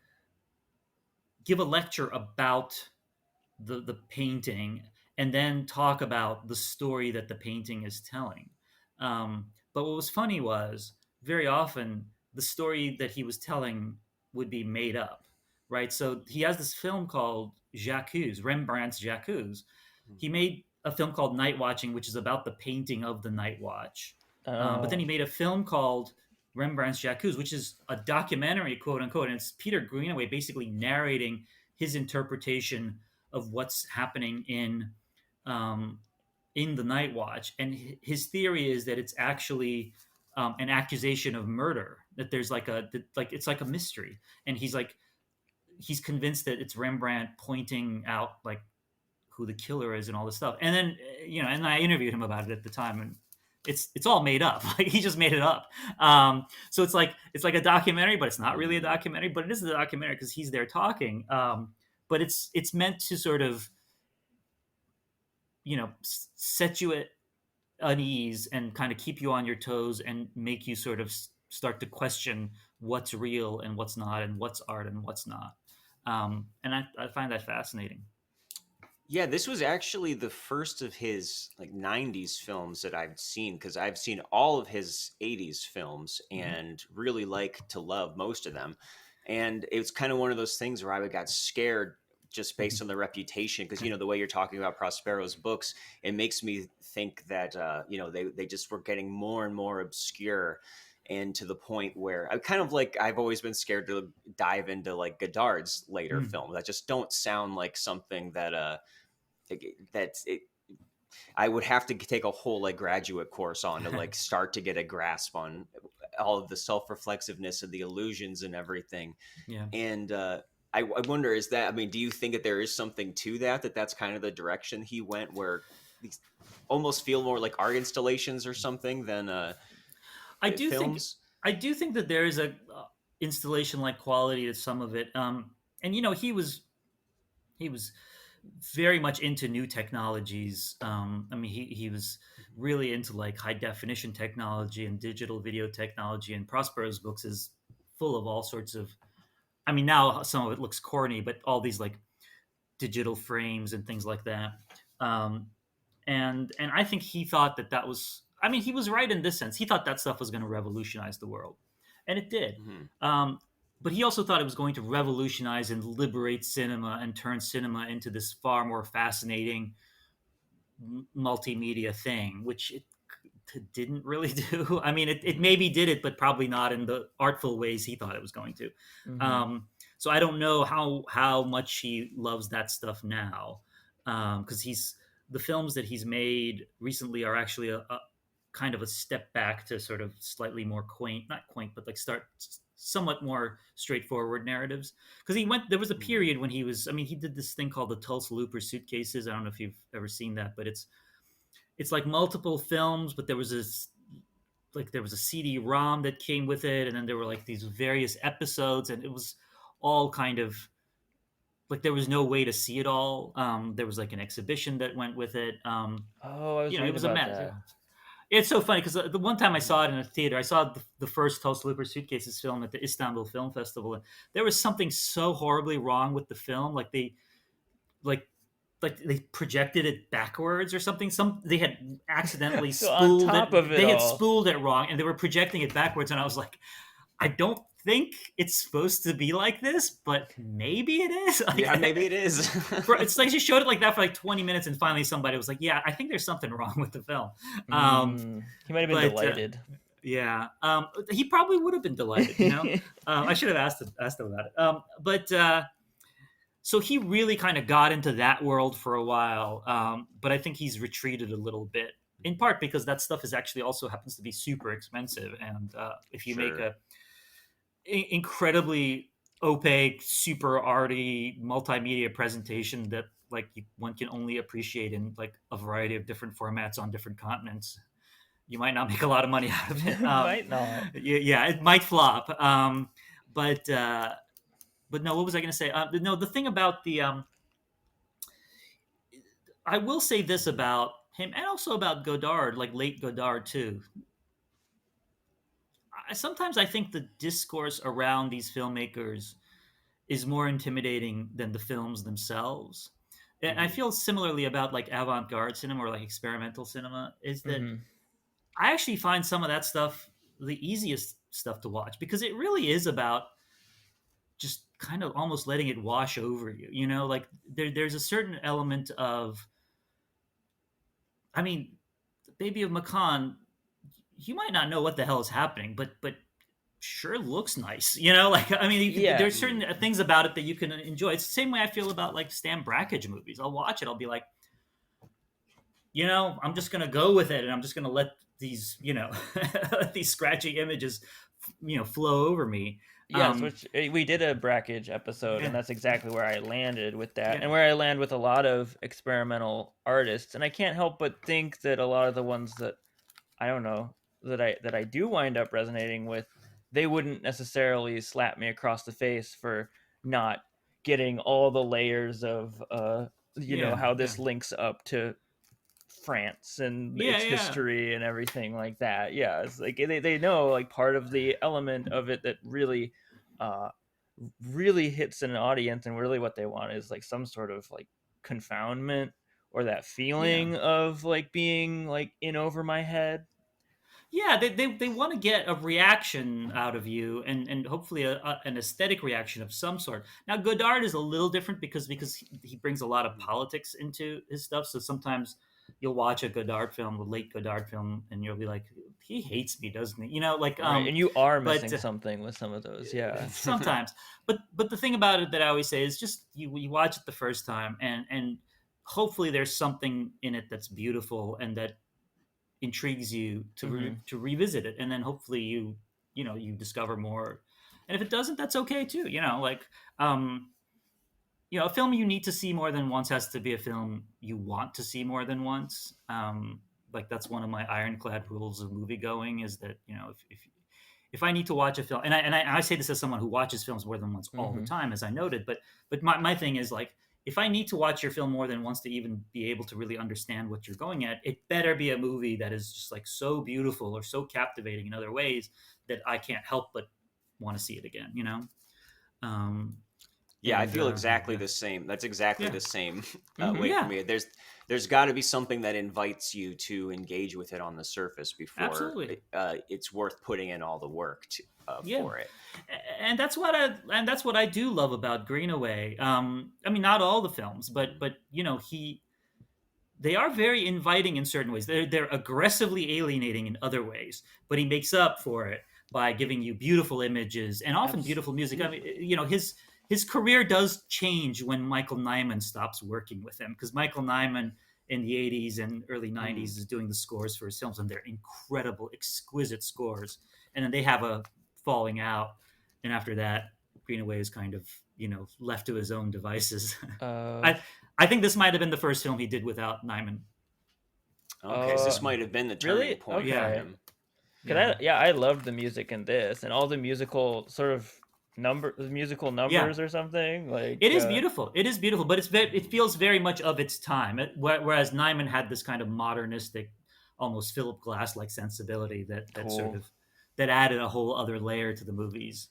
give a lecture about the painting, and then talk about the story that the painting is telling. But what was funny was, very often the story that he was telling would be made up, right? So he has this film called J'accuse, Rembrandt's J'accuse. He made a film called Night Watching, which is about the painting of the Night Watch. But then he made a film called Rembrandt's J'accuse, which is a documentary, quote unquote, and it's Peter Greenaway basically narrating his interpretation of what's happening in the Night Watch. And his theory is that it's actually an accusation of murder. That there's it's like a mystery, and he's convinced that it's Rembrandt pointing out like who the killer is and all this stuff. And then and I interviewed him about it at the time, and it's all made up. Like he just made it up. So it's like a documentary, but it's not really a documentary. But it is a documentary because he's there talking. But it's meant to sort of set you at unease and kind of keep you on your toes and make you sort of start to question what's real and what's not, and what's art and what's not. And I find that fascinating. Yeah, this was actually the first of his like 90s films that I've seen, because I've seen all of his 80s films and really like to love most of them. And it was kind of one of those things where I got scared just based on the reputation, because the way you're talking about Prospero's books, it makes me think that they just were getting more and more obscure, and to the point where I've always been scared to dive into like Godard's later films that just don't sound like something that I would have to take a whole like graduate course on to like start to get a grasp on all of the self-reflexiveness and the illusions and everything. Yeah. And I wonder, do you think that there is something to that's kind of the direction he went, where these almost feel more like art installations or something than I do films? I do think that there is a installation-like quality to some of it. And he was very much into new technologies. He was really into like high definition technology and digital video technology. And Prospero's books is full of all sorts of. Now some of it looks corny, but all these like digital frames and things like that. And I think he thought that was. He was right in this sense. He thought that stuff was going to revolutionize the world, and it did. But he also thought it was going to revolutionize and liberate cinema and turn cinema into this far more fascinating multimedia thing, which it didn't really do. It maybe did it, but probably not in the artful ways he thought it was going to. So I don't know how much he loves that stuff now, because the films that he's made recently are actually a kind of a step back to sort of slightly more not quaint, but like start somewhat more straightforward narratives. Because there was a period when he did this thing called the Tulsa Looper Suitcases. I don't know if you've ever seen that, but it's like multiple films, but there was a CD-ROM that came with it, and then there were like these various episodes, and it was all kind of like there was no way to see it all. There was like an exhibition that went with it. I was it was a mess. that. It's so funny because the one time I saw it in a theater, I saw the first Tulsa Looper Suitcases film at the Istanbul Film Festival, and there was something so horribly wrong with the film. Like they projected it backwards or something. They had accidentally So on spooled top it. of it They had all. spooled it wrong, and they were projecting it backwards. And I was like, I don't think it's supposed to be like this, but maybe it is. Like, Yeah, maybe it is. It's like she showed it like that for like 20 minutes, and finally somebody was like, "Yeah, I think there's something wrong with the film." He might have been but, delighted. Yeah, he probably would have been delighted. I should have asked him about it. So he really kind of got into that world for a while, but I think he's retreated a little bit, in part because that stuff is actually also happens to be super expensive, and if you make a incredibly opaque, super arty multimedia presentation that like one can only appreciate in like a variety of different formats on different continents, you might not make a lot of money out of it. Might not. Yeah, it might flop. But no, what was I going to say? No, the thing about the I will say this about him and also about Godard, like late Godard too. Sometimes I think the discourse around these filmmakers is more intimidating than the films themselves. And I feel similarly about like avant-garde cinema or like experimental cinema, is that I actually find some of that stuff the easiest stuff to watch, because it really is about just kind of almost letting it wash over you. Like there's a certain element of, I mean, Baby of Macon, you might not know what the hell is happening, but sure looks nice. Like, I mean, there's certain things about it that you can enjoy. It's the same way I feel about like Stan Brakhage movies. I'll watch it, I'll be like, I'm just gonna go with it, and I'm just gonna let these these scratchy images flow over me. Yes, which we did a Brakhage episode, and that's exactly where I landed with that, and where I land with a lot of experimental artists. And I can't help but think that a lot of the ones that I don't know that I do wind up resonating with, they wouldn't necessarily slap me across the face for not getting all the layers of how this links up to France and its history and everything like that. Yeah, it's like they know like part of the element of it that really really hits an audience, and really what they want is like some sort of like confoundment, or that feeling of like being like in over my head. Yeah, they want to get a reaction out of you, and hopefully an aesthetic reaction of some sort. Now Godard is a little different because he brings a lot of politics into his stuff. So sometimes you'll watch a Godard film, a late Godard film, and you'll be like, he hates me, doesn't he? Like, right. And you are missing something with some of those, sometimes. But the thing about it that I always say is just you watch it the first time, and hopefully there's something in it that's beautiful and that intrigues you to revisit it, and then hopefully you discover more. And if it doesn't, that's okay too. Like a film you need to see more than once has to be a film you want to see more than once. Like that's one of my ironclad rules of movie going, is that if I need to watch a film, and I say this as someone who watches films more than once all the time, as I noted, but my thing is like, if I need to watch your film more than once to even be able to really understand what you're going at, it better be a movie that is just like so beautiful or so captivating in other ways that I can't help but want to see it again. I feel exactly the same. That's exactly the same way for me. There's got to be something that invites you to engage with it on the surface before it's worth putting in all the work for it. And that's what I do love about Greenaway. I mean, not all the films, but they are very inviting in certain ways. They're aggressively alienating in other ways, but he makes up for it by giving you beautiful images and often beautiful music. I mean, his career does change when Michael Nyman stops working with him, because Michael Nyman in the 80s and early 90s is doing the scores for his films, and they're incredible, exquisite scores. And then they have a falling out, and after that, Greenaway is kind of left to his own devices. I think this might have been the first film he did without Nyman. Okay, so this might have been the turning point for him. I loved the music in this, and all the musical sort of musical numbers or something. Like it is beautiful. It is beautiful, but it feels very much of its time. Whereas Nyman had this kind of modernistic, almost Philip Glass like sensibility that sort of that added a whole other layer to the movies.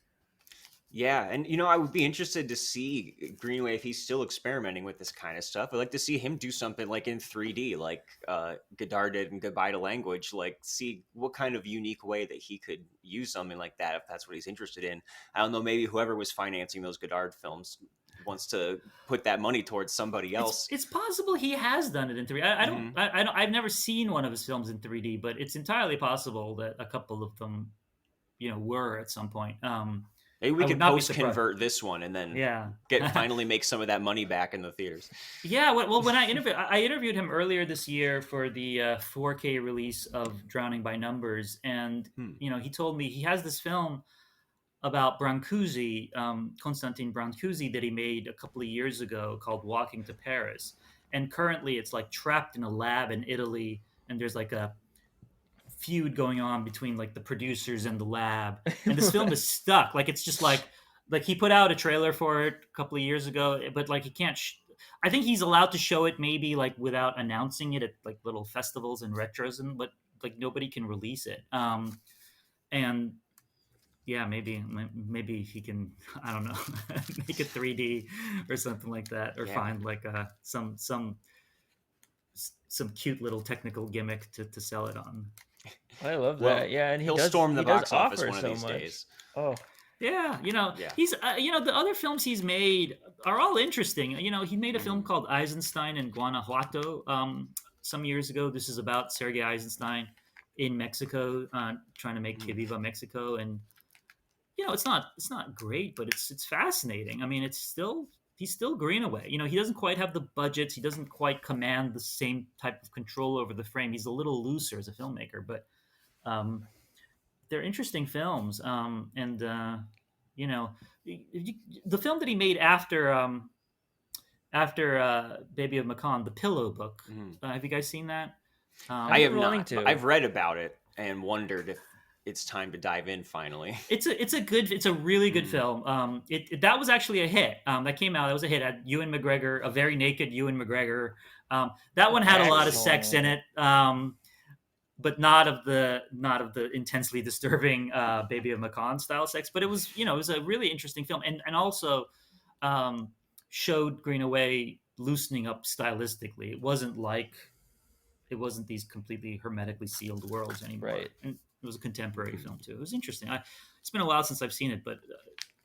Yeah, and I would be interested to see Greenaway if he's still experimenting with this kind of stuff. I'd like to see him do something like in 3D, like Godard did in Goodbye to Language. Like, see what kind of unique way that he could use something like that if that's what he's interested in. I don't know, maybe whoever was financing those Godard films wants to put that money towards somebody else. It's possible he has done it in 3D. I don't. I've never seen one of his films in 3D, but it's entirely possible that a couple of them, were at some point. Maybe we I would could not be post surprised. convert this one and then Yeah. finally make some of that money back in the theaters. Yeah, well, when I interviewed him earlier this year for the 4K release of Drowning by Numbers, and he told me he has this film about Brancusi, Constantin Brancusi, that he made a couple of years ago called Walking to Paris, and currently it's like trapped in a lab in Italy, and there's like a feud going on between like the producers and the lab, and this film is stuck. Like it's just like he put out a trailer for it a couple of years ago, but like he can't. I think he's allowed to show it maybe like without announcing it at like little festivals and retros, but like nobody can release it. And yeah, maybe he can. I don't know, make it 3D or something like that, or find like some cute little technical gimmick to sell it on. I love that. Yeah, and he'll storm the box office one of these days. Oh, yeah, he's the other films he's made are all interesting. He made a film called Eisenstein in Guanajuato some years ago. This is about Sergei Eisenstein in Mexico, trying to make Que Viva Mexico, and it's not great, but it's fascinating. I mean, he's still Greenaway. He doesn't quite have the budgets. He doesn't quite command the same type of control over the frame. He's a little looser as a filmmaker, but they're interesting films. And the film that he made after Baby of Macon, The Pillow Book. Have you guys seen that? I have not. I've read about it and wondered if it's time to dive in finally. It's a really good film. That was actually a hit. That came out. That was a hit. At Ewan McGregor, a very naked Ewan McGregor. That one had a lot of sex in it, but not of the intensely disturbing Baby of Macon style sex. But it was a really interesting film, and also showed Greenaway loosening up stylistically. It wasn't these completely hermetically sealed worlds anymore. Right. And it was a contemporary film too. It was interesting. It's been a while since I've seen it, but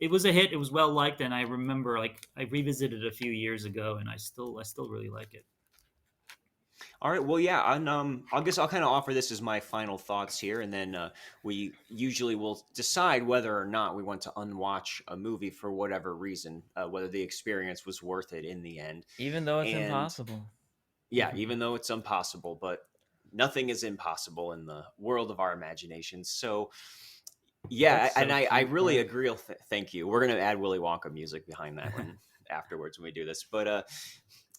it was a hit. It was well liked, and I remember I revisited it a few years ago, and I still really like it. All right. Well, yeah. I guess I'll kind of offer this as my final thoughts here, and then we usually will decide whether or not we want to unwatch a movie for whatever reason, whether the experience was worth it in the end. Even though it's impossible. Yeah, even though it's impossible, but nothing is impossible in the world of our imaginations. So, yeah, and I really agree. Thank you. We're going to add Willy Wonka music behind that one afterwards when we do this. But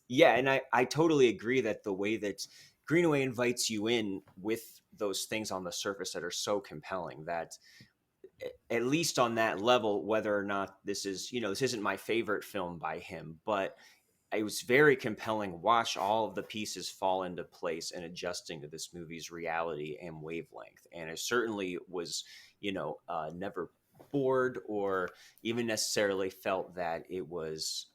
yeah, and I totally agree that the way that Greenaway invites you in with those things on the surface that are so compelling that at least on that level, whether or not this isn't my favorite film by him, but it was very compelling. Watch all of the pieces fall into place and adjusting to this movie's reality and wavelength. And I certainly was, never bored or even necessarily felt that it was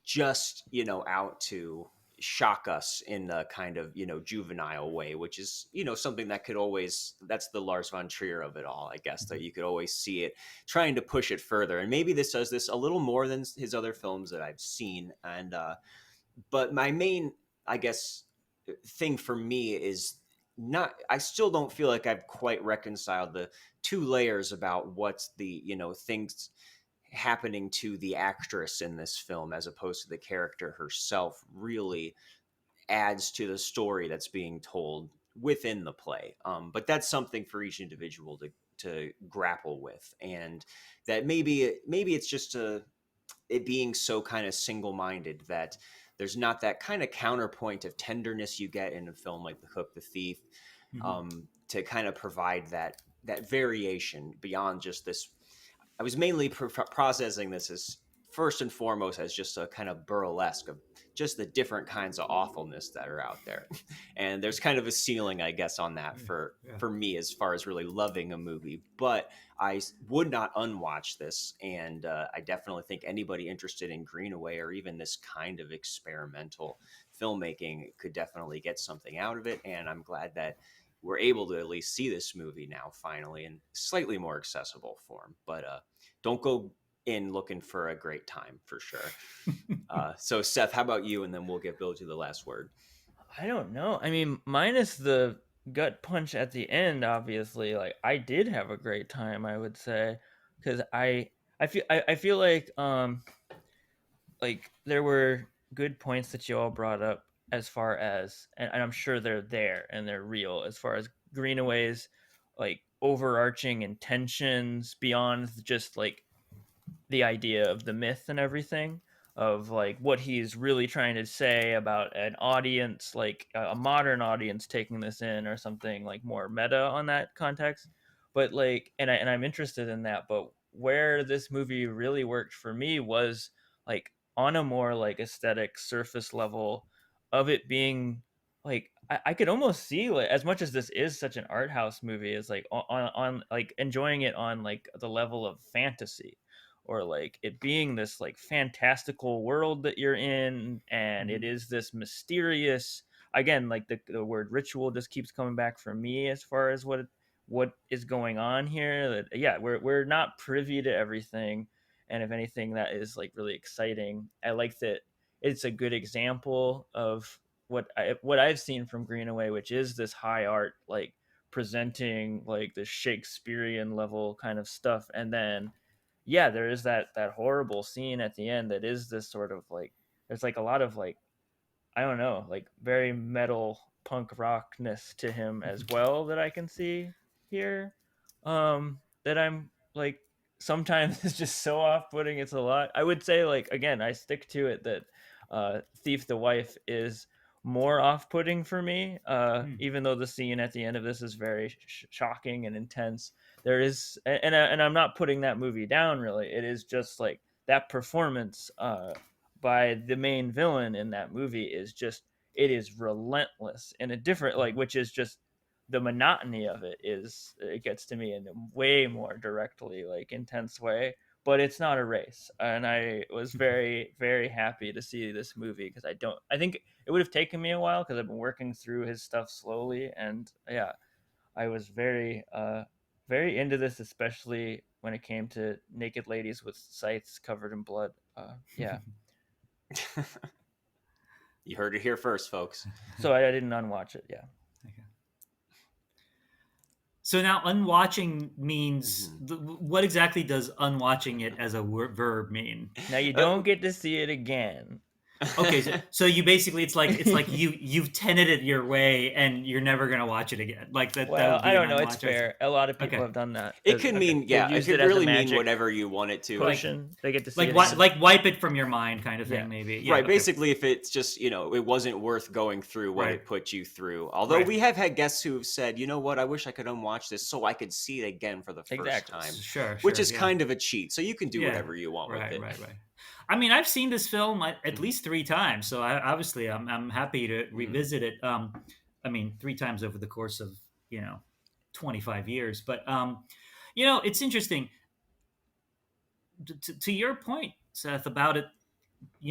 just, out to shock us in the kind of, juvenile way, which is, something that could always, that's the Lars von Trier of it all, I guess, that you could always see it trying to push it further. And maybe this does this a little more than his other films that I've seen. And, but my main, I guess, thing for me is I still don't feel like I've quite reconciled the two layers about what's the, things happening to the actress in this film as opposed to the character herself really adds to the story that's being told within the play. But that's something for each individual to grapple with, and that maybe it's just it being so kind of single-minded that there's not that kind of counterpoint of tenderness you get in a film like The Hook, The Thief, to kind of provide that variation beyond just this. I was mainly processing this as first and foremost as just a kind of burlesque of just the different kinds of awfulness that are out there. And there's kind of a ceiling, I guess, on that for me as far as really loving a movie. But I would not unwatch this, and I definitely think anybody interested in Greenaway or even this kind of experimental filmmaking could definitely get something out of it. And I'm glad that we're able to at least see this movie now finally in slightly more accessible form. But don't go in looking for a great time for sure. So Seth, how about you? And then we'll give Bilge the last word. I don't know. I mean, minus the gut punch at the end, obviously, like I did have a great time, I would say, because I feel like there were good points that you all brought up as far as, and I'm sure they're there and they're real, as far as Greenaway's like overarching intentions beyond just like the idea of the myth and everything, of like what he's really trying to say about an audience, like a modern audience taking this in, or something like more meta on that context. But like, and I'm interested in that. But where this movie really worked for me was like on a more like aesthetic surface level of it being like I could almost see, like, as much as this is such an art house movie, is like on like enjoying it on like the level of fantasy, or like it being this like fantastical world that you're in, and it is this mysterious, again, like the word ritual just keeps coming back for me as far as what is going on here. That, yeah, we're not privy to everything, and if anything, that is like really exciting. I like that it's a good example of what I've seen from Greenaway, which is this high art, like presenting like the Shakespearean level kind of stuff. And then yeah, there is that horrible scene at the end that is this sort of like, there's like a lot of like, I don't know, like very metal punk rockness to him as well, that I can see here. That I'm like, sometimes it's just so off-putting, it's a lot. I would say, like, again, I stick to it that Thief the Wife is more off-putting for me, even though the scene at the end of this is very shocking and intense. There is, and I'm not putting that movie down, really. It is just like that performance by the main villain in that movie is just, it is relentless in a different, like, which is just the monotony of it, is, it gets to me in a way more directly like intense way. But it's not a race, and I was very, very happy to see this movie, because I think it would have taken me a while, because I've been working through his stuff slowly. And yeah, I was very very into this, especially when it came to naked ladies with scythes covered in blood. Yeah. You heard it here first, folks. So I didn't unwatch it. Yeah. Okay. So now unwatching means, what exactly does unwatching it as a verb mean? Now you don't get to see it again. Okay, so you basically, it's like you've tenanted it your way and you're never gonna watch it again. Like that. Well, that would be I don't know. an It's unwatch. fair. A lot of people Okay. have done that. It could mean, yeah, it used could it as a really mean magic whatever you want it to. potion. They get to see Like it again. like wipe it from your mind, kind of thing, Yeah. maybe. Yeah, Right, okay. basically, if it's just, it wasn't worth going through what Right. it put you through. Although Right. we have had guests who have said, you know what, I wish I could unwatch this so I could see it again for the first Exactly. time. Sure, Which is yeah. kind of a cheat. So you can do Yeah. whatever you want with it. Right. I mean, I've seen this film at least 3 times, so I'm happy to revisit it. I mean, 3 times over the course of 25 years. But it's interesting. To your point, Seth, about it,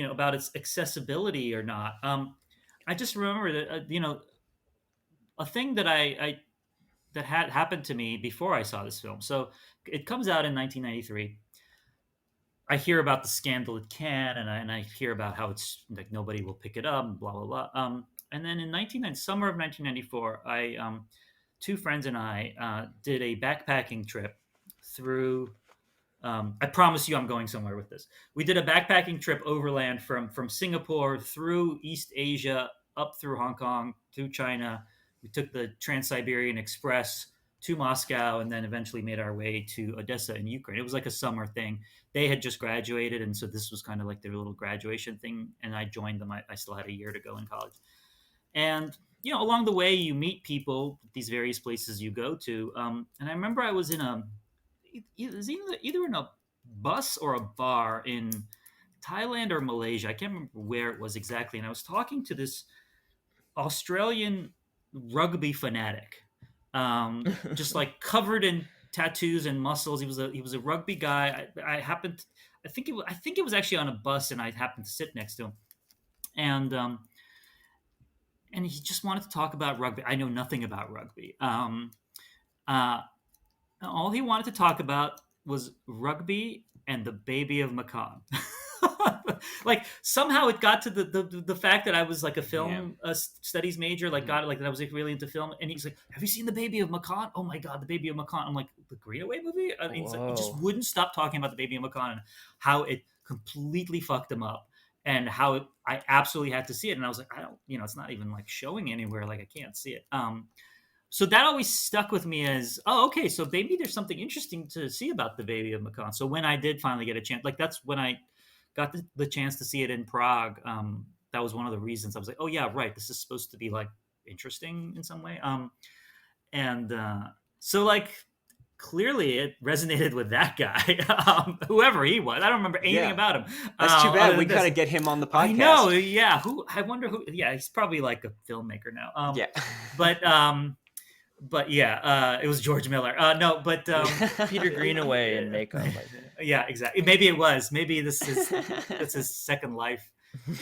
about its accessibility or not. I just remember that a thing that that had happened to me before I saw this film. So it comes out in 1993. I hear about the scandal at Cannes, and I hear about how it's like nobody will pick it up, and blah blah blah. And then in summer of 1994, I 2 friends and I did a backpacking trip through. I promise you, I'm going somewhere with this. We did a backpacking trip overland from Singapore through East Asia, up through Hong Kong, through China. We took the Trans-Siberian Express to Moscow, and then eventually made our way to Odessa in Ukraine. It was like a summer thing. They had just graduated, and so this was kind of like their little graduation thing, and I joined them. I still had a year to go in college. And, along the way, you meet people at these various places you go to. And I remember I was in it was either in a bus or a bar in Thailand or Malaysia. I can't remember where it was exactly. And I was talking to this Australian rugby fanatic, just like covered in tattoos and muscles. He was a rugby guy. I think it was actually on a bus, and I happened to sit next to him, and he just wanted to talk about rugby. I know nothing about rugby. All he wanted to talk about was rugby and the Baby of Macon. Like somehow it got to the fact that I was like a film studies major, like got it, like that I was like really into film. And he's like, "Have you seen the Baby of Macon? Oh my God, the Baby of Macon!" I'm like, "The Greenaway movie?" And he's like, he just wouldn't stop talking about the Baby of Macon and how it completely fucked him up, and how I absolutely had to see it. And I was like, I don't, it's not even like showing anywhere. Like I can't see it. So that always stuck with me as, oh, okay, so maybe there's something interesting to see about the Baby of Macon. So when I did finally get a chance, like that's when I got the chance to see it in Prague. That was one of the reasons I was like, oh yeah, right, this is supposed to be like interesting in some way. So like clearly it resonated with that guy, whoever he was. I don't remember anything about him. That's too bad. We got to get him on the podcast. I know, yeah. I wonder who. Yeah, he's probably like a filmmaker now. But yeah, it was George Miller. No, but Peter Greenaway and Macon. Yeah, exactly. Maybe it was. Maybe this is his second life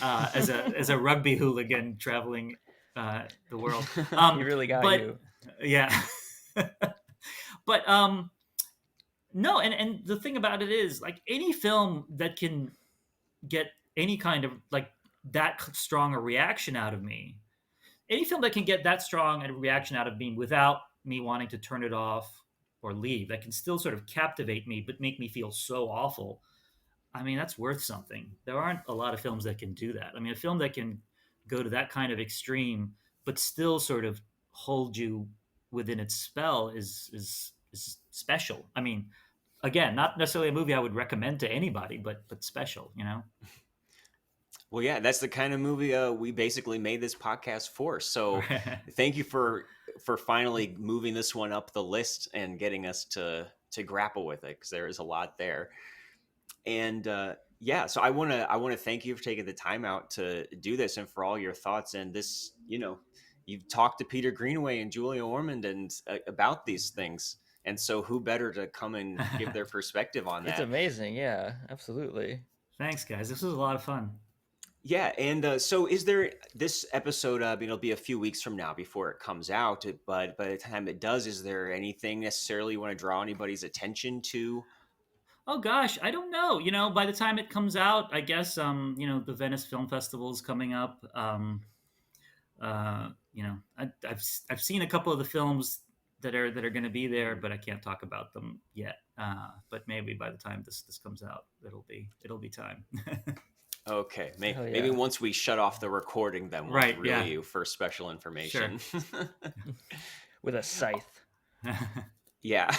as a rugby hooligan traveling the world. He really got you. Yeah. But no, and the thing about it is, like, any film that can get any kind of like that strong a reaction out of me. Any film that can get that strong a reaction out of me without me wanting to turn it off or leave, that can still sort of captivate me but make me feel so awful, I mean, that's worth something. There aren't a lot of films that can do that. I mean, a film that can go to that kind of extreme but still sort of hold you within its spell is special. I mean, again, not necessarily a movie I would recommend to anybody, but special, Well, yeah, that's the kind of movie we basically made this podcast for. So thank you for finally moving this one up the list and getting us to grapple with it, because there is a lot there. And so I want to thank you for taking the time out to do this and for all your thoughts. And this, you've talked to Peter Greenaway and Julia Ormond and about these things. And so who better to come and give their perspective on that? It's amazing. Yeah, absolutely. Thanks, guys. This was a lot of fun. Yeah, and so is there this episode? It'll be a few weeks from now before it comes out. But by the time it does, is there anything necessarily you want to draw anybody's attention to? Oh gosh, I don't know. By the time it comes out, I guess the Venice Film Festival is coming up. I've seen a couple of the films that are going to be there, but I can't talk about them yet. But maybe by the time this comes out, it'll be time. Okay, maybe once we shut off the recording, then we'll reel you for special information. Sure. With a scythe. Yeah.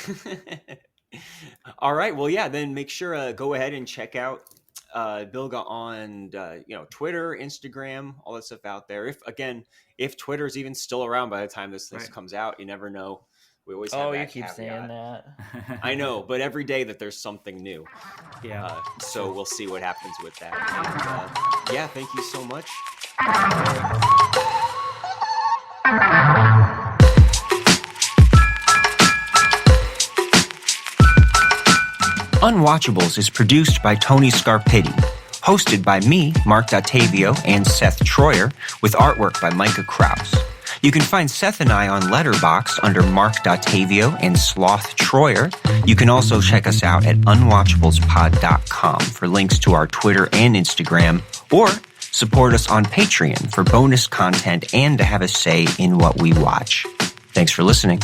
All right. Well, yeah. Then make sure go ahead and check out Bilge on Twitter, Instagram, all that stuff out there. If Twitter is even still around by the time this comes out, you never know. We always have that keep saying that. I know, but every day that there's something new. Yeah. So we'll see what happens with that. And, thank you so much. Unwatchables is produced by Tony Scarpitti, hosted by me, Marc Dottavio, and Seth Troyer, with artwork by Micah Kraus. You can find Seth and I on Letterboxd under Marc Dottavio and Sloth Troyer. You can also check us out at unwatchablespod.com for links to our Twitter and Instagram, or support us on Patreon for bonus content and to have a say in what we watch. Thanks for listening.